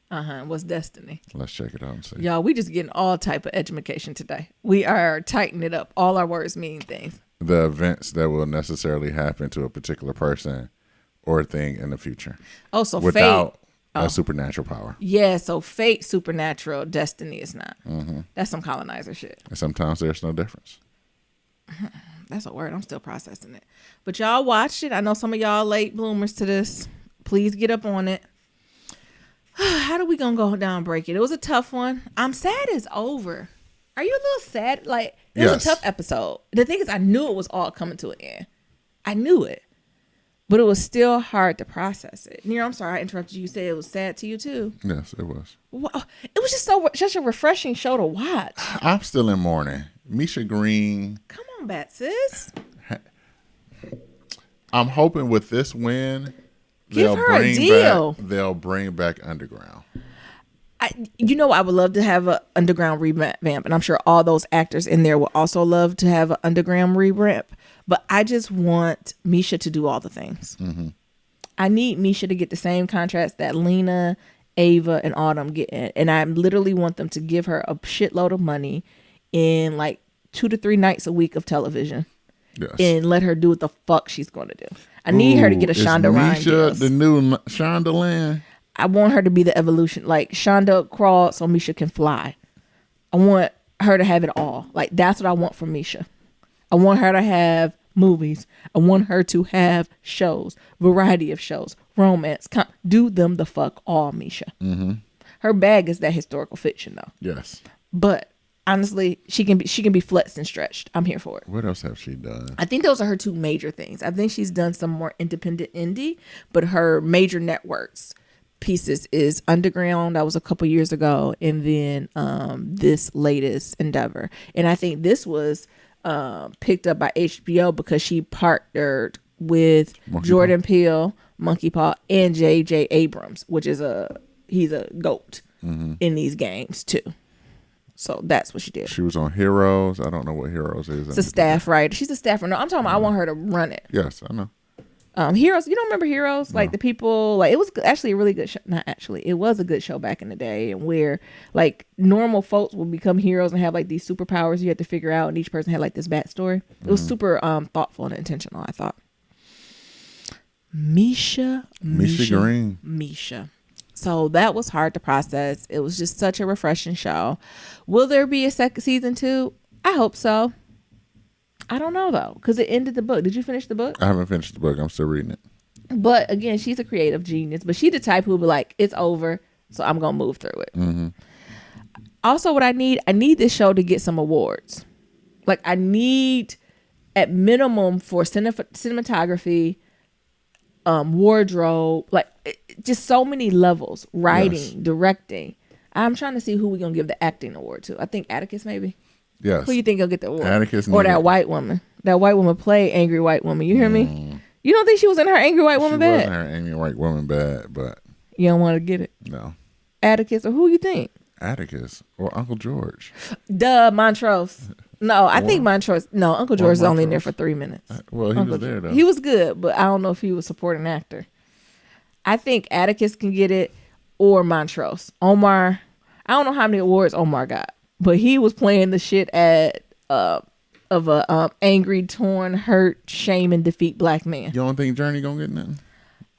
Speaker 2: What's destiny?
Speaker 1: Let's check it out and see.
Speaker 2: Y'all, we just getting all type of education today. We are tightening it up. All our words mean things.
Speaker 1: The events that will necessarily happen to a particular person or thing in the future.
Speaker 2: Oh, so
Speaker 1: without
Speaker 2: fate.
Speaker 1: a supernatural power.
Speaker 2: Yeah, so fate, supernatural, destiny is not. That's some colonizer shit.
Speaker 1: And sometimes there's no difference.
Speaker 2: That's a word. I'm still processing it. But y'all watched it. I know some of y'all late bloomers to this. Please get up on it. How do we gonna go down and break it? It was a tough one. I'm sad it's over. Are you a little sad? Like, it was a tough episode. The thing is, I knew it was all coming to an end. I knew it. But it was still hard to process it. Nero, I'm sorry I interrupted you. You said it was sad to you too.
Speaker 1: Yes, it was.
Speaker 2: Well, it was just such a refreshing show to watch.
Speaker 1: I'm still in mourning. Misha Green.
Speaker 2: Come on, Bat sis.
Speaker 1: I'm hoping with this win,
Speaker 2: Give her a deal.
Speaker 1: They'll bring back Underground.
Speaker 2: I would love to have an Underground revamp, and I'm sure all those actors in there would also love to have an Underground revamp. But I just want Misha to do all the things. I need Misha to get the same contracts that Lena, Ava, and Autumn get, and I literally want them to give her a shitload of money in like 2 to 3 nights a week of television.
Speaker 1: Yes.
Speaker 2: And let her do what the fuck she's going to do. I need her to get a Shonda Rhimes.
Speaker 1: Misha, the new Shonda Lynn.
Speaker 2: I want her to be the evolution. Like, Shonda crawled so Misha can fly. I want her to have it all. Like, that's what I want from Misha. I want her to have movies. I want her to have shows, variety of shows, romance. Do them the fuck all, Misha. Her bag is that historical fiction, though.
Speaker 1: Yes.
Speaker 2: But honestly, she can be flexed and stretched. I'm here for it.
Speaker 1: What else have she done?
Speaker 2: I think those are her 2 major things. I think she's done some more independent indie, but her major networks pieces is Underground. That was a couple years ago, and then this latest endeavor. And I think this was picked up by HBO because she partnered with Jordan Peele, Monkey Paw, and J.J. Abrams, which is he's a GOAT in these games too. So that's what she did.
Speaker 1: She was on Heroes. I don't know what Heroes is.
Speaker 2: It's a staff writer. She's a staffer. No, I'm talking about I want her to run it.
Speaker 1: Yes, I know.
Speaker 2: Heroes. You don't remember Heroes?
Speaker 1: No.
Speaker 2: Like the people, like it was actually a really good show. Not actually, it was a good show back in the day, and where like normal folks would become heroes and have like these superpowers you had to figure out, and each person had like this backstory. It was super thoughtful and intentional, I thought. Misha
Speaker 1: Green.
Speaker 2: Misha. So that was hard to process. It was just such a refreshing show. Will there be a second season 2? I hope so. I don't know though, because it ended the book. Did you finish the book?
Speaker 1: I haven't finished the book. I'm still reading it.
Speaker 2: But again, she's a creative genius. But she's the type who will be like, it's over, so I'm gonna move through it. Also, what I need this show to get some awards. Like I need, at minimum, for cinematography, wardrobe, like just so many levels. Writing, directing. I'm trying to see who we're gonna give the acting award to. I think Atticus maybe.
Speaker 1: Yes.
Speaker 2: Who you think will get the award?
Speaker 1: Atticus
Speaker 2: or that white woman. That white woman played Angry White Woman. You hear me? You don't think she was in her Angry White Woman bad?
Speaker 1: She was in her Angry White Woman bad, but
Speaker 2: you don't want to get it.
Speaker 1: No.
Speaker 2: Atticus or who you think?
Speaker 1: Atticus or Uncle George.
Speaker 2: Duh, Montrose. No, I think Montrose. No, Uncle George is only in there for 3 minutes.
Speaker 1: Well, he was there though.
Speaker 2: He was good, but I don't know if he was supporting actor. I think Atticus can get it or Montrose. Omar, I don't know how many awards Omar got, but he was playing the shit of a angry, torn, hurt, shame, and defeat black man.
Speaker 1: You don't think Journey gonna get nothing?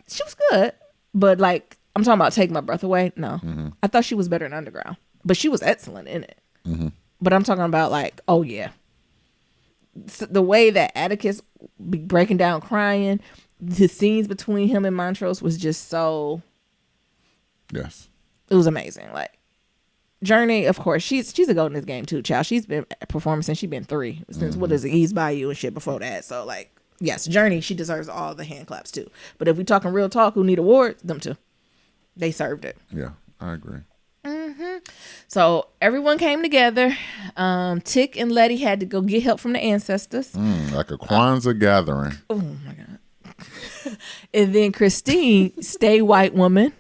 Speaker 2: She was good, but like I'm talking about Take My Breath Away. No, I thought she was better in Underground, but she was excellent in it. But I'm talking about like, oh yeah, the way that Atticus be breaking down, crying, the scenes between him and Montrose was just so.
Speaker 1: Yes,
Speaker 2: it was amazing. Like Journey, of course, she's a goat in this game too, child. She's been performing since she's been 3. Since what is it, Ease by You and shit before that. So like, yes, Journey, she deserves all the hand claps too. But if we talking real talk, who need awards? Them two, they served it.
Speaker 1: Yeah, I agree.
Speaker 2: So everyone came together. Tick and Letty had to go get help from the ancestors.
Speaker 1: Like a Kwanzaa gathering.
Speaker 2: Oh my god! And then Christine, stay white woman.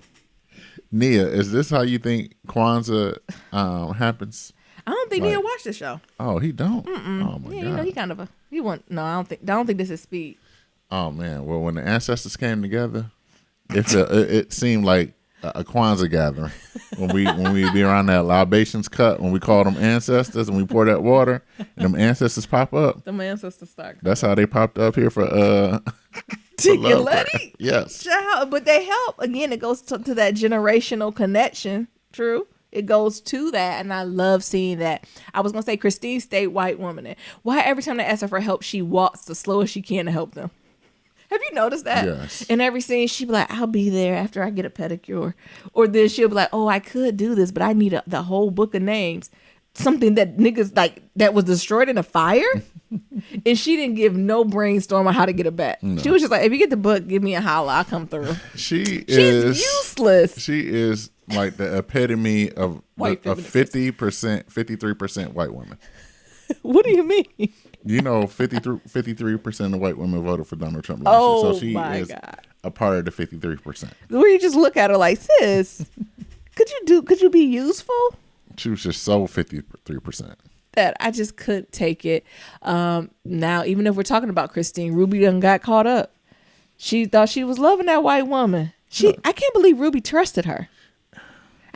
Speaker 1: Nia, is this how you think Kwanzaa happens?
Speaker 2: I don't think Nia watched the show.
Speaker 1: Oh, he don't.
Speaker 2: Mm-mm.
Speaker 1: Oh my
Speaker 2: Yeah,
Speaker 1: god.
Speaker 2: you know, he kind of a he want. No, I don't think this is speed.
Speaker 1: Oh man. Well, when the ancestors came together, it seemed like a Kwanzaa gathering when we be around that libations cut when we call them ancestors and we pour that water and them ancestors pop up.
Speaker 2: The ancestors start.
Speaker 1: That's how they popped up here for
Speaker 2: To get
Speaker 1: love
Speaker 2: Letty.
Speaker 1: prayer. Yes.
Speaker 2: Child, but they help. Again, it goes to that generational connection. True. It goes to that, and I love seeing that. I was going to say Christine stayed white woman. And why every time they ask her for help, she walks the slowest she can to help them. Have you noticed that?
Speaker 1: Yes.
Speaker 2: In every scene, she'd be like, I'll be there after I get a pedicure. Or then she'll be like, oh, I could do this, but I need the whole book of names. Something that niggas like that was destroyed in a fire. And she didn't give no brainstorm on how to get it back. No. She was just like, if you get the book, give me a holler. I'll come through. She's useless.
Speaker 1: She is like the epitome of
Speaker 2: white
Speaker 1: 53% white woman.
Speaker 2: What do you mean?
Speaker 1: You know, 53% of white women voted for Donald Trump last year. So she is a part of the 53%.
Speaker 2: Where you just look at her like, sis, could you be useful?
Speaker 1: She was just so 53%.
Speaker 2: That I just couldn't take it. Now, even if we're talking about Christine, Ruby done got caught up. She thought she was loving that white woman. I can't believe Ruby trusted her.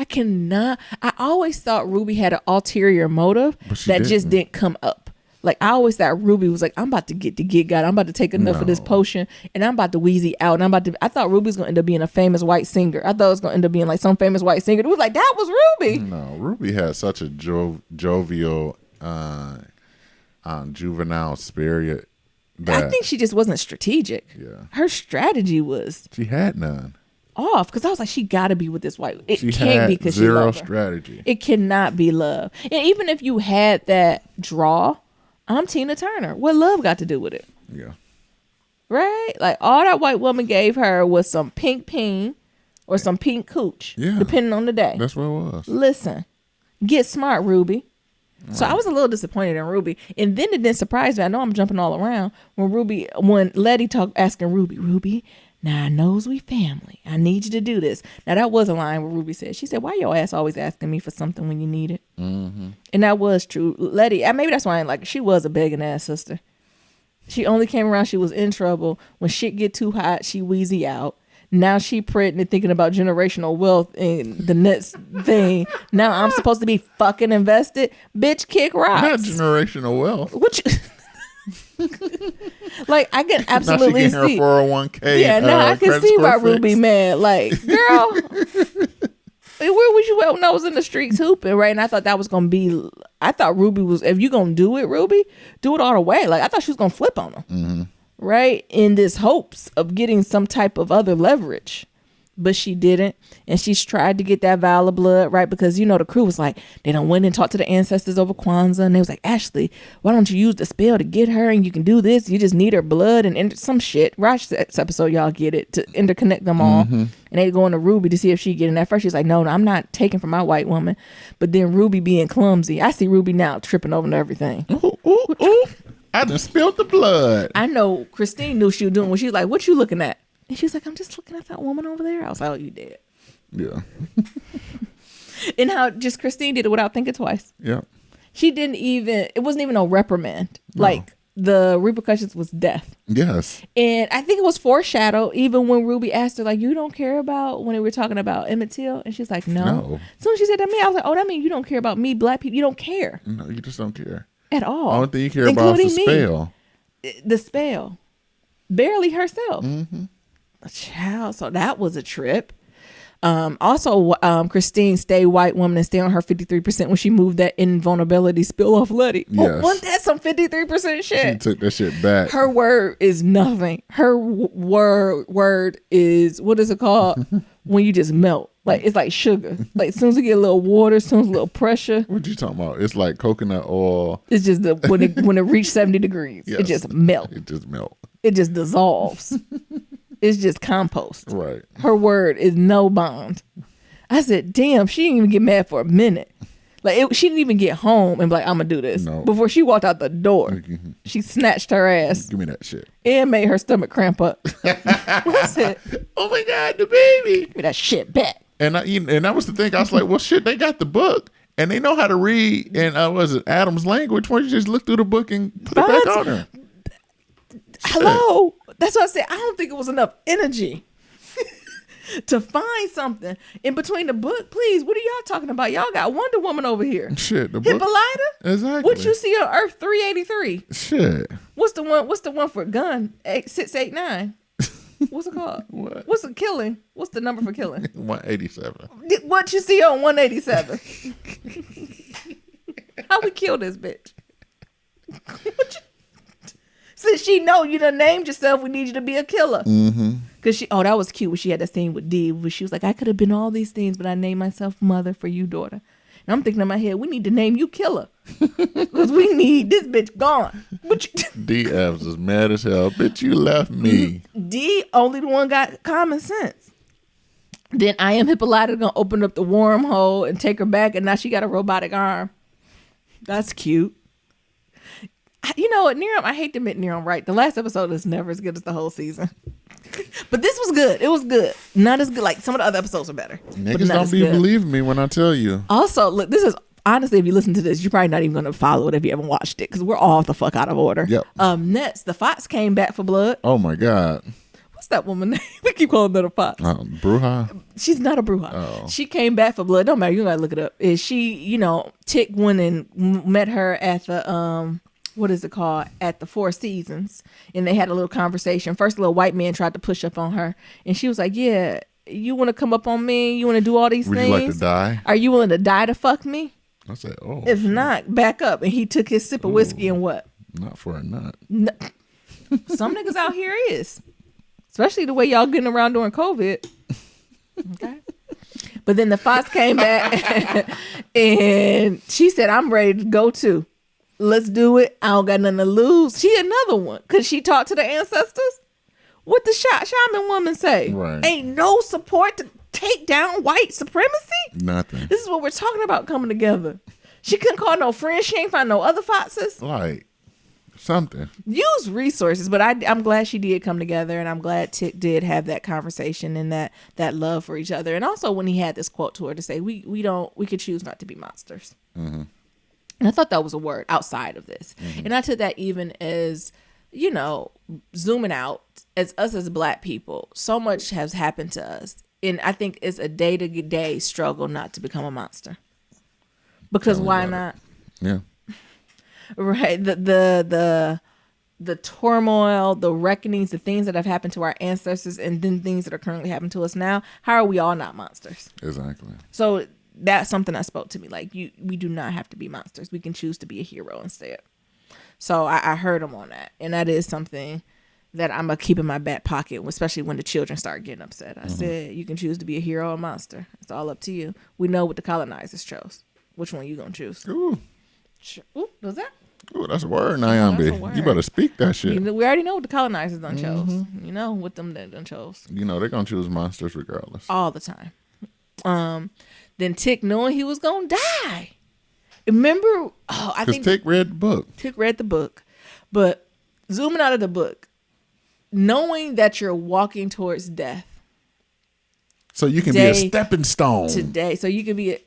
Speaker 2: I cannot. I always thought Ruby had an ulterior motive that just didn't come up. Like, I always thought Ruby was like, I'm about to get the gig out. I'm about to take enough of this potion and I'm about to wheezy out. And I thought Ruby was going to end up being a famous white singer. I thought it was going to end up being like some famous white singer. It was like, that was Ruby.
Speaker 1: No, Ruby had such a jovial, juvenile spirit.
Speaker 2: I think she just wasn't strategic.
Speaker 1: Yeah.
Speaker 2: Her strategy was.
Speaker 1: She had none.
Speaker 2: Off, because I was like, she got to be with this white. It
Speaker 1: she
Speaker 2: can't be because she
Speaker 1: zero strategy.
Speaker 2: It cannot be love. And even if you had that draw, I'm Tina Turner. What love got to do with it?
Speaker 1: Yeah.
Speaker 2: Right? Like, all that white woman gave her was some pink peen or some pink cooch.
Speaker 1: Yeah.
Speaker 2: Depending on the day.
Speaker 1: That's what it was.
Speaker 2: Listen, get smart, Ruby. So I was a little disappointed in Ruby. And then it didn't surprise me. I know I'm jumping all around. When Letty asking Ruby, now I knows we family. I need you to do this. Now that was a line where Ruby said, she said, why your ass always asking me for something when you need it? Mm-hmm. And that was true. Letty, maybe that's why I ain't like, she was a begging ass sister. She only came around, she was in trouble. When shit get too hot, she wheezy out. Now she pregnant and thinking about generational wealth and the next thing. Now I'm supposed to be fucking invested. Bitch, kick rocks.
Speaker 1: Not generational wealth.
Speaker 2: Which, like, I can absolutely
Speaker 1: now she
Speaker 2: see
Speaker 1: her 401k.
Speaker 2: Yeah, now I can see why Ruby mad. Like, girl, where was you at when I was in the streets hooping, right? And I thought that was gonna be. I thought Ruby was. If you gonna do it, Ruby, do it all the way. Like, I thought she was gonna flip on them. Mm-hmm. Right, in this hopes of getting some type of other leverage, but she didn't, and she's tried to get that vial of blood, right? Because the crew was like, they done went and talked to the ancestors over Kwanzaa, and they was like, Ashley, why don't you use the spell to get her, and you can do this, you just need her blood and some shit. Watch this episode, y'all get it, to interconnect them all. Mm-hmm. And they going to Ruby to see if she get in. At first she's like, no, I'm not taking from my white woman. But then Ruby being clumsy, I see Ruby now tripping over everything.
Speaker 1: Ooh. I done spilled the blood.
Speaker 2: I know Christine knew she was doing when she was like, what you looking at? And she was like, I'm just looking at that woman over there. I was like, oh, you did.
Speaker 1: Yeah.
Speaker 2: And how just Christine did it without thinking twice.
Speaker 1: Yeah.
Speaker 2: She didn't even, it wasn't even a reprimand. No. Like, the repercussions was death.
Speaker 1: Yes.
Speaker 2: And I think it was foreshadowed even when Ruby asked her, like, you don't care about when we were talking about Emmett Till? And she's like, no. As soon as she said that to me, I was like, oh, that means you don't care about me, black people. You don't care.
Speaker 1: No, you just don't care.
Speaker 2: At all.
Speaker 1: Only thing you care about is the spell.
Speaker 2: The spell. Barely herself. Mm-hmm. A child. So that was a trip. Also, Christine stay white woman and stay on her 53% when she moved that invulnerability spill off Letty.
Speaker 1: Yes.
Speaker 2: Oh, wasn't that some 53% shit?
Speaker 1: She took that shit back.
Speaker 2: Her word is nothing. Her word is, what is it called? When you just melt. Like, it's like sugar. Like, as soon as you get a little water, as soon as a little pressure.
Speaker 1: What you talking about? It's like coconut oil.
Speaker 2: It's just when it reaches 70 degrees, yes. It just melts.
Speaker 1: It just melts.
Speaker 2: It just dissolves. It's just compost.
Speaker 1: Right.
Speaker 2: Her word is no bond. I said, damn, she didn't even get mad for a minute. Like, she didn't even get home and be like, I'm going to do this. No. Before she walked out the door, mm-hmm. She snatched her ass.
Speaker 1: Give me that shit.
Speaker 2: And made her stomach cramp up. I said,
Speaker 1: oh my God, the baby.
Speaker 2: Give me that shit back.
Speaker 1: And that was the thing. I was like, well, shit, they got the book and they know how to read. And was it Adam's language? Why don't you just look through the book and put it back on her?
Speaker 2: Hello, that's what I said. I don't think it was enough energy to find something in between the book. Please, what are y'all talking about? Y'all got Wonder Woman over here.
Speaker 1: Shit, the book.
Speaker 2: Hippolyta?
Speaker 1: Exactly.
Speaker 2: What you see on Earth 383?
Speaker 1: Shit.
Speaker 2: What's the one for gun 689? What's it called?
Speaker 1: What?
Speaker 2: What's the killing? What's the number for killing?
Speaker 1: 187.
Speaker 2: What you see on 187? How we kill this bitch? Since she know you done named yourself, we need you to be a killer.
Speaker 1: Mm-hmm.
Speaker 2: Cause that was cute when she had that scene with Dee, where she was like, I could have been all these things, but I named myself mother for you, daughter. And I'm thinking in my head, we need to name you killer. Cause we need this bitch gone.
Speaker 1: DFs is mad as hell. Bitch, you left me.
Speaker 2: Dee only the one got common sense. Then I Am Hippolyta gonna open up the wormhole and take her back, and now she got a robotic arm. That's cute. You know what, Nerum, I hate to admit Nerum, right? The last episode is never as good as the whole season. But this was good. It was good. Not as good. Like, some of the other episodes are better.
Speaker 1: Niggas don't be believing me when I tell you.
Speaker 2: Also, look, this is, honestly, if you listen to this, you're probably not even going to follow it if you haven't watched it, because we're all the fuck out of order.
Speaker 1: Yep.
Speaker 2: Next, the Fox came back for blood.
Speaker 1: Oh, my God.
Speaker 2: What's that woman name? We keep calling her a Fox.
Speaker 1: Bruja?
Speaker 2: She's not a Bruja.
Speaker 1: Oh. She
Speaker 2: came back for blood. Don't matter. You got to look it up. Is she, Tick went and met her at the, what is it called? At the Four Seasons. And they had a little conversation. First, a little white man tried to push up on her. And she was like, yeah, you want to come up on me? You want to do all these things?
Speaker 1: Would you like to die?
Speaker 2: Are you willing to die to fuck me?
Speaker 1: I said, oh.
Speaker 2: If not, back up. And he took his sip of whiskey and what?
Speaker 1: Not for a nut.
Speaker 2: No. Some niggas out here is. Especially the way y'all getting around during COVID. Okay. But then the Fox came back and she said, I'm ready to go too. Let's do it. I don't got nothing to lose. She another one. Could she talk to the ancestors? What the shaman woman say?
Speaker 1: Right.
Speaker 2: Ain't no support to take down white supremacy?
Speaker 1: Nothing.
Speaker 2: This is what we're talking about coming together. She couldn't call no friends. She ain't find no other foxes.
Speaker 1: Like, something.
Speaker 2: Use resources. But I'm glad she did come together, and I'm glad Tick did have that conversation and that love for each other. And also when he had this quote to her to say, we could choose not to be monsters. Mm-hmm. And I thought that was a word outside of this. Mm-hmm. And I took that even as, zooming out, as us as Black people, so much has happened to us. And I think it's a day-to-day struggle not to become a monster. Because why not?
Speaker 1: Yeah.
Speaker 2: Right. The turmoil, the reckonings, the things that have happened to our ancestors, and then things that are currently happening to us now. How are we all not monsters?
Speaker 1: Exactly.
Speaker 2: So that's something that spoke to me. Like, we do not have to be monsters. We can choose to be a hero instead. So I heard him on that. And that is something that I'm going to keep in my back pocket, especially when the children start getting upset. I said, you can choose to be a hero or a monster. It's all up to you. We know what the colonizers chose. Which one you going to choose?
Speaker 1: Ooh.
Speaker 2: Ooh, was that?
Speaker 1: Ooh, that's a word, Nyambi.
Speaker 2: That's a word.
Speaker 1: You better speak that shit.
Speaker 2: We already know what the colonizers done chose. You know what them done chose.
Speaker 1: They're going to choose monsters regardless.
Speaker 2: All the time. Then Tick knowing he was going to die. Remember? I think
Speaker 1: Tick read the book.
Speaker 2: Tick read the book. But zooming out of the book, knowing that you're walking towards death.
Speaker 1: So you can be a stepping stone.
Speaker 2: Today. So you can be a...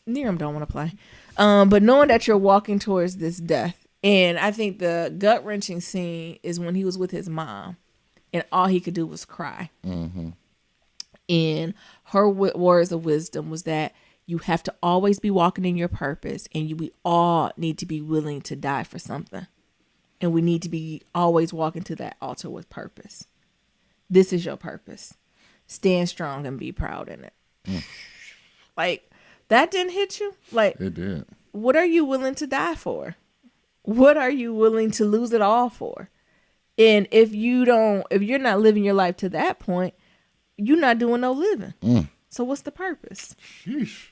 Speaker 2: Nerum don't want to play. But knowing that you're walking towards this death. And I think the gut-wrenching scene is when he was with his mom. And all he could do was cry. Mm-hmm. And her words of wisdom was that you have to always be walking in your purpose, and we all need to be willing to die for something. And we need to be always walking to that altar with purpose. This is your purpose. Stand strong and be proud in it. Like, that didn't hit you? Like,
Speaker 1: it did.
Speaker 2: What are you willing to die for? What are you willing to lose it all for? And if you're not living your life to that point, you're not doing no living. So what's the purpose?
Speaker 1: Sheesh.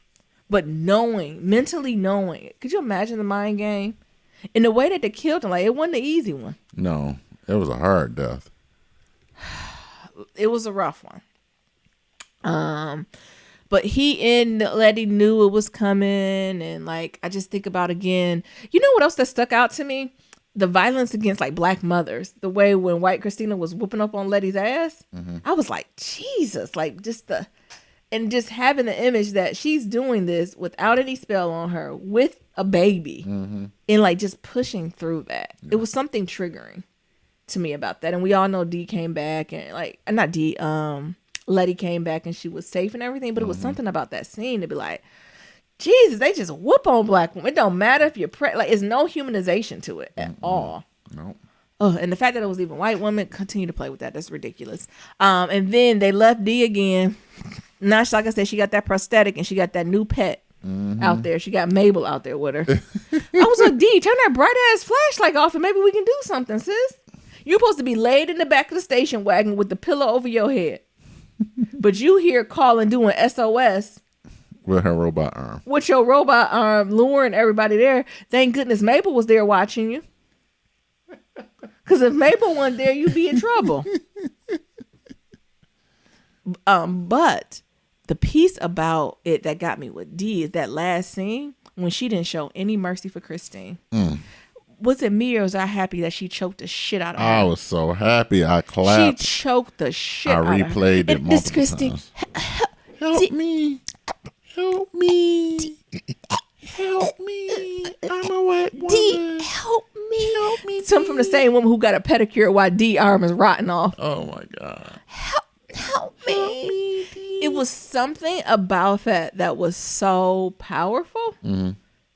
Speaker 2: But mentally knowing it. Could you imagine the mind game? And the way that they killed him, like, it wasn't an easy one.
Speaker 1: No, it was a hard death.
Speaker 2: It was a rough one. But he and Letty knew it was coming. And, like, I just think about, again, you know what else that stuck out to me? The violence against, like, Black mothers. The way when White Christina was whooping up on Letty's ass. Mm-hmm. I was like, Jesus. Like, just And just having the image that she's doing this without any spell on her, with a baby, and like just pushing through that. Yeah. It was something triggering to me about that. And we all know Dee came back, and like, not Dee, Letty came back and she was safe and everything. But it was something about that scene to be like, Jesus, they just whoop on black women. It don't matter if you're like, it's no humanization to it at all.
Speaker 1: No.
Speaker 2: Oh, and the fact that it was even white women, continue to play with that. That's ridiculous. And then they left Dee again. Now, like I said, she got that prosthetic and she got that new pet out there. She got Mabel out there with her. I was like, Dee, turn that bright ass flashlight off and maybe we can do something, sis. You're supposed to be laid in the back of the station wagon with the pillow over your head. But you here calling, doing SOS.
Speaker 1: With her robot arm.
Speaker 2: With your robot arm, luring everybody there. Thank goodness Mabel was there watching you. Because if Mabel wasn't there, you'd be in trouble. But the piece about it that got me with Dee is that last scene when she didn't show any mercy for Christine. Was it me or was I happy that she choked the shit out of her?
Speaker 1: I was so happy. I clapped.
Speaker 2: She choked the shit out of her.
Speaker 1: I replayed it multiple
Speaker 2: Christine,
Speaker 1: times. Help me. Help me. Help me. I'm a white woman.
Speaker 2: Dee, help me. Help me. Something from the same woman who got a pedicure while Dee arm is rotting off.
Speaker 1: Oh my God.
Speaker 2: Help me. It was something about that was so powerful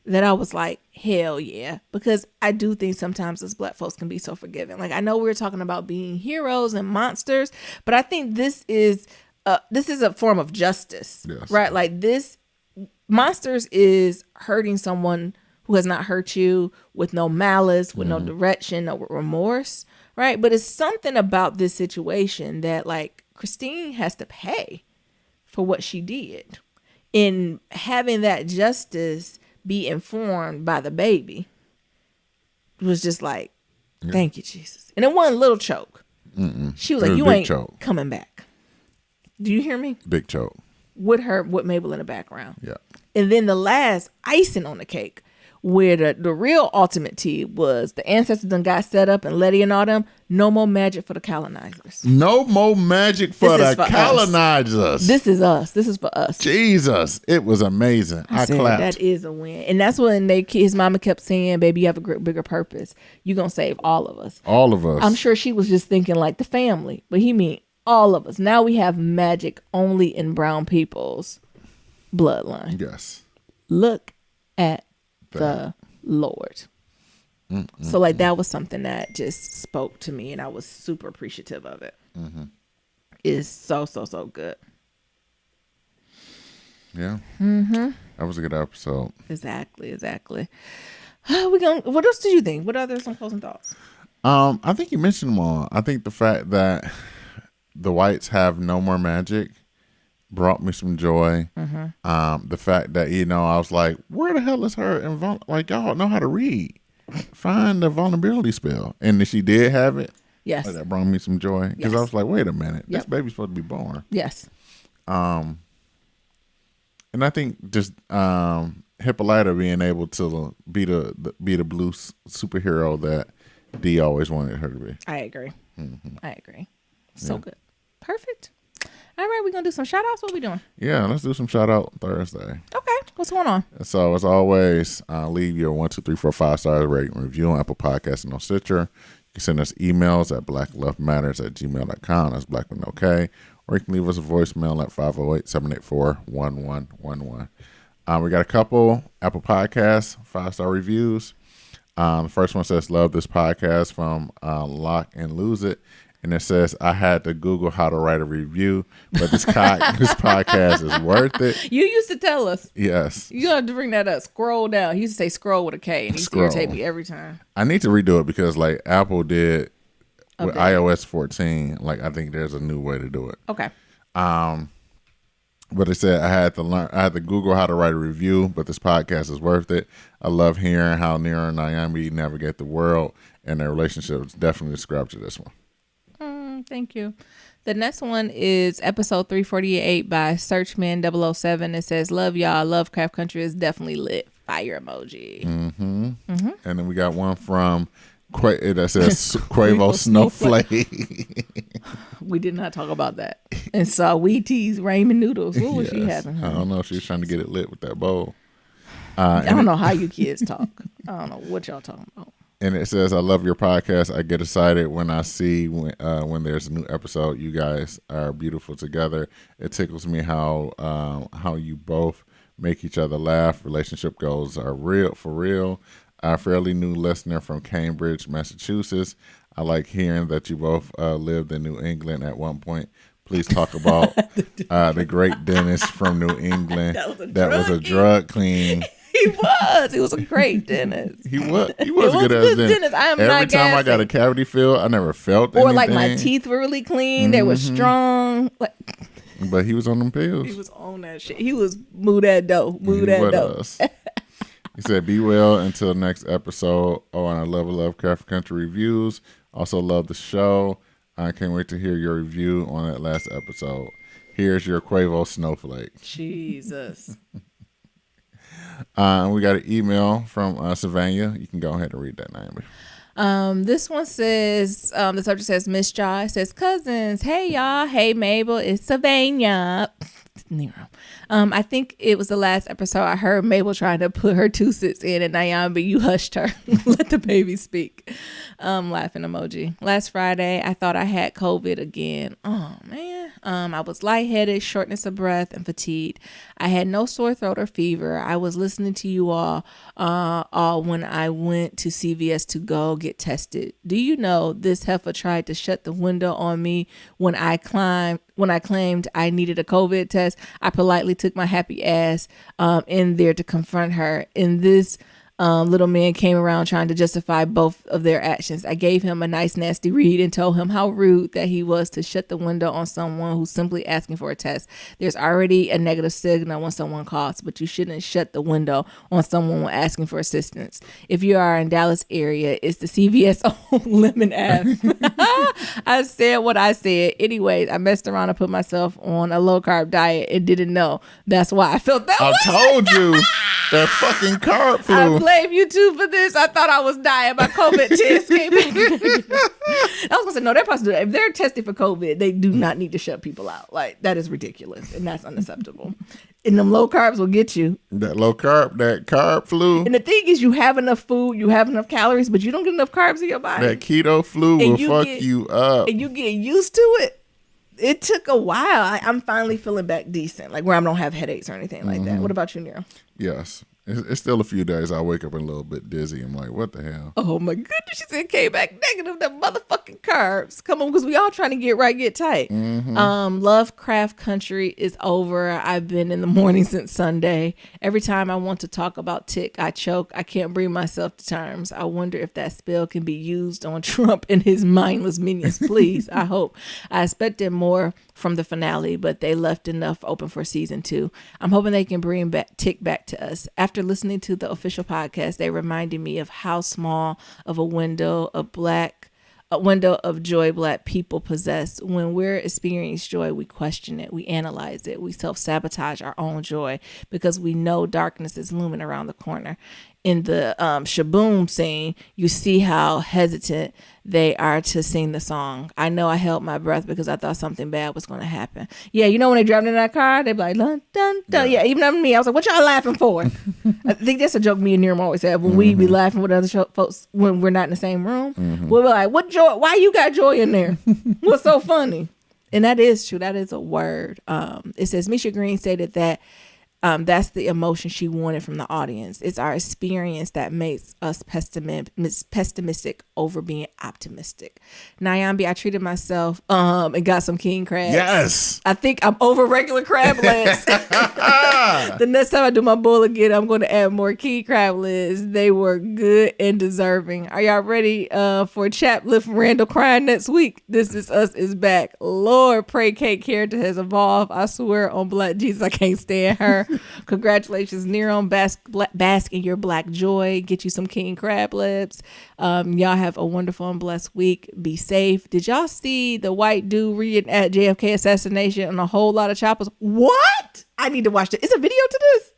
Speaker 2: that I was like, hell yeah. Because I do think sometimes as black folks can be so forgiving. Like, I know we were talking about being heroes and monsters, but I think this is a form of justice, right? Like, this monsters is hurting someone who has not hurt you with no malice, with no direction, no remorse, right? But it's something about this situation that, like, Christine has to pay for what she did. In having that justice be informed by the baby, it was just like, thank you, Jesus. And it wasn't a little choke. She was like, you ain't coming back. Do you hear me?
Speaker 1: Big choke.
Speaker 2: With Mabel in the background.
Speaker 1: Yeah.
Speaker 2: And then the last icing on the cake, where the real ultimate tea was the ancestors done got set up and Letty and all them. No more magic for the colonizers.
Speaker 1: No more magic for the colonizers.
Speaker 2: This is us. This is for us.
Speaker 1: Jesus. It was amazing. I clapped.
Speaker 2: That is a win. And that's when his mama kept saying, baby, you have a bigger purpose. You're going to save all of us.
Speaker 1: All of us.
Speaker 2: I'm sure she was just thinking like the family, but he mean all of us. Now we have magic only in brown people's bloodline.
Speaker 1: Yes.
Speaker 2: Look at the Lord. So like that was something that just spoke to me, and I was super appreciative of it. It's so good.
Speaker 1: Yeah. That was a good episode.
Speaker 2: Exactly. What else did you think? What other some closing thoughts?
Speaker 1: I think you mentioned them all. I think the fact that the whites have no more magic brought me some joy. The fact that, I was like, where the hell is her? Like, y'all know how to read. Find the vulnerability spell. And then she did have it.
Speaker 2: Yes.
Speaker 1: That brought me some joy. Because I was like, wait a minute. This baby's supposed to be born.
Speaker 2: Yes.
Speaker 1: And I think just Hippolyta being able to be the blue superhero that Dee always wanted her to be.
Speaker 2: I agree. So good. Perfect. All right, we're going to do some shout outs. What are we doing?
Speaker 1: Yeah, let's do some shout out Thursday.
Speaker 2: Okay. What's going on?
Speaker 1: So, as always, leave your 1, 2, 3, 4, 5 stars rating and review on Apple Podcasts and on Stitcher. You can send us emails at blacklovematters@gmail.com. That's black with no K. Or you can leave us a voicemail at 508-784-1111. We got a couple Apple Podcasts 5-star reviews. The first one says, love this podcast from Lock and Lose It. And it says, I had to Google how to write a review, but this podcast is worth it.
Speaker 2: You used to tell us.
Speaker 1: Yes.
Speaker 2: You got to bring that up. Scroll down. He used to say scroll with a K, and he used to irritate me every time.
Speaker 1: I need to redo it because, like, Apple did with iOS 14. Like, I think there's a new way to do it.
Speaker 2: Okay.
Speaker 1: But it said I had to Google how to write a review, but this podcast is worth it. I love hearing how Nira and Naomi navigate the world, and their relationship is definitely described to this one.
Speaker 2: Thank you. The next one is episode 348 by Searchman007. It says, love y'all. Lovecraft Country is definitely lit. Fire emoji.
Speaker 1: And then we got one from that says Quavo Snowflake.
Speaker 2: We did not talk about that. and saw Wheaties ramen noodles. What was she
Speaker 1: Yes.
Speaker 2: having?
Speaker 1: I don't know. She was trying to get it lit with that bowl.
Speaker 2: I don't know how you kids talk. I don't know what y'all talking about.
Speaker 1: And it says, I love your podcast. I get excited when I see when there's a new episode. You guys are beautiful together. It tickles me how you both make each other laugh. Relationship goals are real, for real. A fairly new listener from Cambridge, Massachusetts. I like hearing that you both lived in New England at one point. Please talk about the great dentist from New England. That was a drug queen.
Speaker 2: He was a great dentist.
Speaker 1: He was a good ass dentist.
Speaker 2: I am
Speaker 1: Every
Speaker 2: not
Speaker 1: time I
Speaker 2: gassing.
Speaker 1: got a cavity filled, I never felt
Speaker 2: Or
Speaker 1: anything.
Speaker 2: like my teeth were really clean. They were strong. Like,
Speaker 1: But he was on them pills.
Speaker 2: he was on that shit. He was move that dough. Move that dough.
Speaker 1: Us. He said, be well until next episode. Oh, and I love Craft Country Reviews. Also love the show. I can't wait to hear your review on that last episode. Here's your Quavo snowflake.
Speaker 2: Jesus.
Speaker 1: We got an email from Savannah. You can go ahead and read that, Naomi.
Speaker 2: This one says, the subject says, Miss Jaw. It says, cousins, hey y'all, hey Mabel, it's Savannah. Nero. I think it was the last episode I heard Mabel trying to put her 2 cents in, and Naomi, but you hushed her. Let the baby speak. Laughing emoji. Last Friday, I thought I had COVID again. Oh man. I was lightheaded, shortness of breath, and fatigued. I had no sore throat or fever. I was listening to you all when I went to CVS to go get tested. Do you know this heifer tried to shut the window on me when I claimed I needed a COVID test? I politely took my happy ass in there to confront her. In this little man came around trying to justify both of their actions. I gave him a nice nasty read and told him how rude that he was to shut the window on someone who's simply asking for a test. There's already a negative signal when someone coughs, but you shouldn't shut the window on someone when asking for assistance. If you are in Dallas area, it's the CVS on Lemon Ave. I said what I said. Anyways, I messed around and put myself on a low carb diet and didn't know. That's why I felt that way.
Speaker 1: I told you that fucking carb flu.
Speaker 2: I blame you too for this. I thought I was dying. My COVID test came back. I was gonna say no. They're supposed to do that. If they're tested for COVID, they do not need to shut people out. Like that is ridiculous and that's unacceptable. And them low carbs will get you.
Speaker 1: That carb flu.
Speaker 2: And the thing is, you have enough food, you have enough calories, but you don't get enough carbs in your body.
Speaker 1: That keto flu will fuck you up.
Speaker 2: And you get used to it. It took a while. I'm finally feeling back decent, like where I don't have headaches or anything like that. What about you, Nero?
Speaker 1: Yes. It's still a few days I wake up a little bit dizzy. I'm like, what the hell?
Speaker 2: Oh my goodness, she said came back negative. That motherfucking carbs. Come on, because we all trying to get right, get tight. Lovecraft Country is over. I've been in the morning since Sunday. Every time I want to talk about Tick, I choke. I can't bring myself to terms. I wonder if that spell can be used on Trump and his mindless minions. Please, I hope. I expected more from the finale, but they left enough open for season 2. I'm hoping they can bring Tick back to us. After listening to the official podcast, they reminded me of how small of a window of joy Black people possess. When we're experiencing joy, we question it, we analyze it, we self-sabotage our own joy because we know darkness is looming around the corner. In the Shaboom scene, you see how hesitant they are to sing the song. I know I held my breath because I thought something bad was going to happen. Yeah, you know when they driving in that car, they be like, dun, dun, dun. Yeah, even me, I was like, what y'all laughing for? I think that's a joke me and Nirm always have when we be laughing with other folks when we're not in the same room. We'll be like, what joy? Why you got joy in there? What's so funny? And that is true. That is a word. It says, Misha Green stated that that's the emotion she wanted from the audience. It's our experience that makes us pessimistic over being optimistic. Nyambi, I treated myself and got some king crabs.
Speaker 1: Yes.
Speaker 2: I think I'm over regular crab legs. The next time I do my bowl again, I'm going to add more king crab legs. They were good and deserving. Are y'all ready for Chaplift Randall crying next week? This Is Us is back. Lord, pray Kate character has evolved. I swear on Black Jesus, I can't stand her. Congratulations, Nero. Bask in your black joy. Get you some king crab legs. Y'all have a wonderful and blessed week. Be safe. Did y'all see the white dude reading at JFK assassination and a whole lot of choppers? What? I need to watch this. Is a video to this?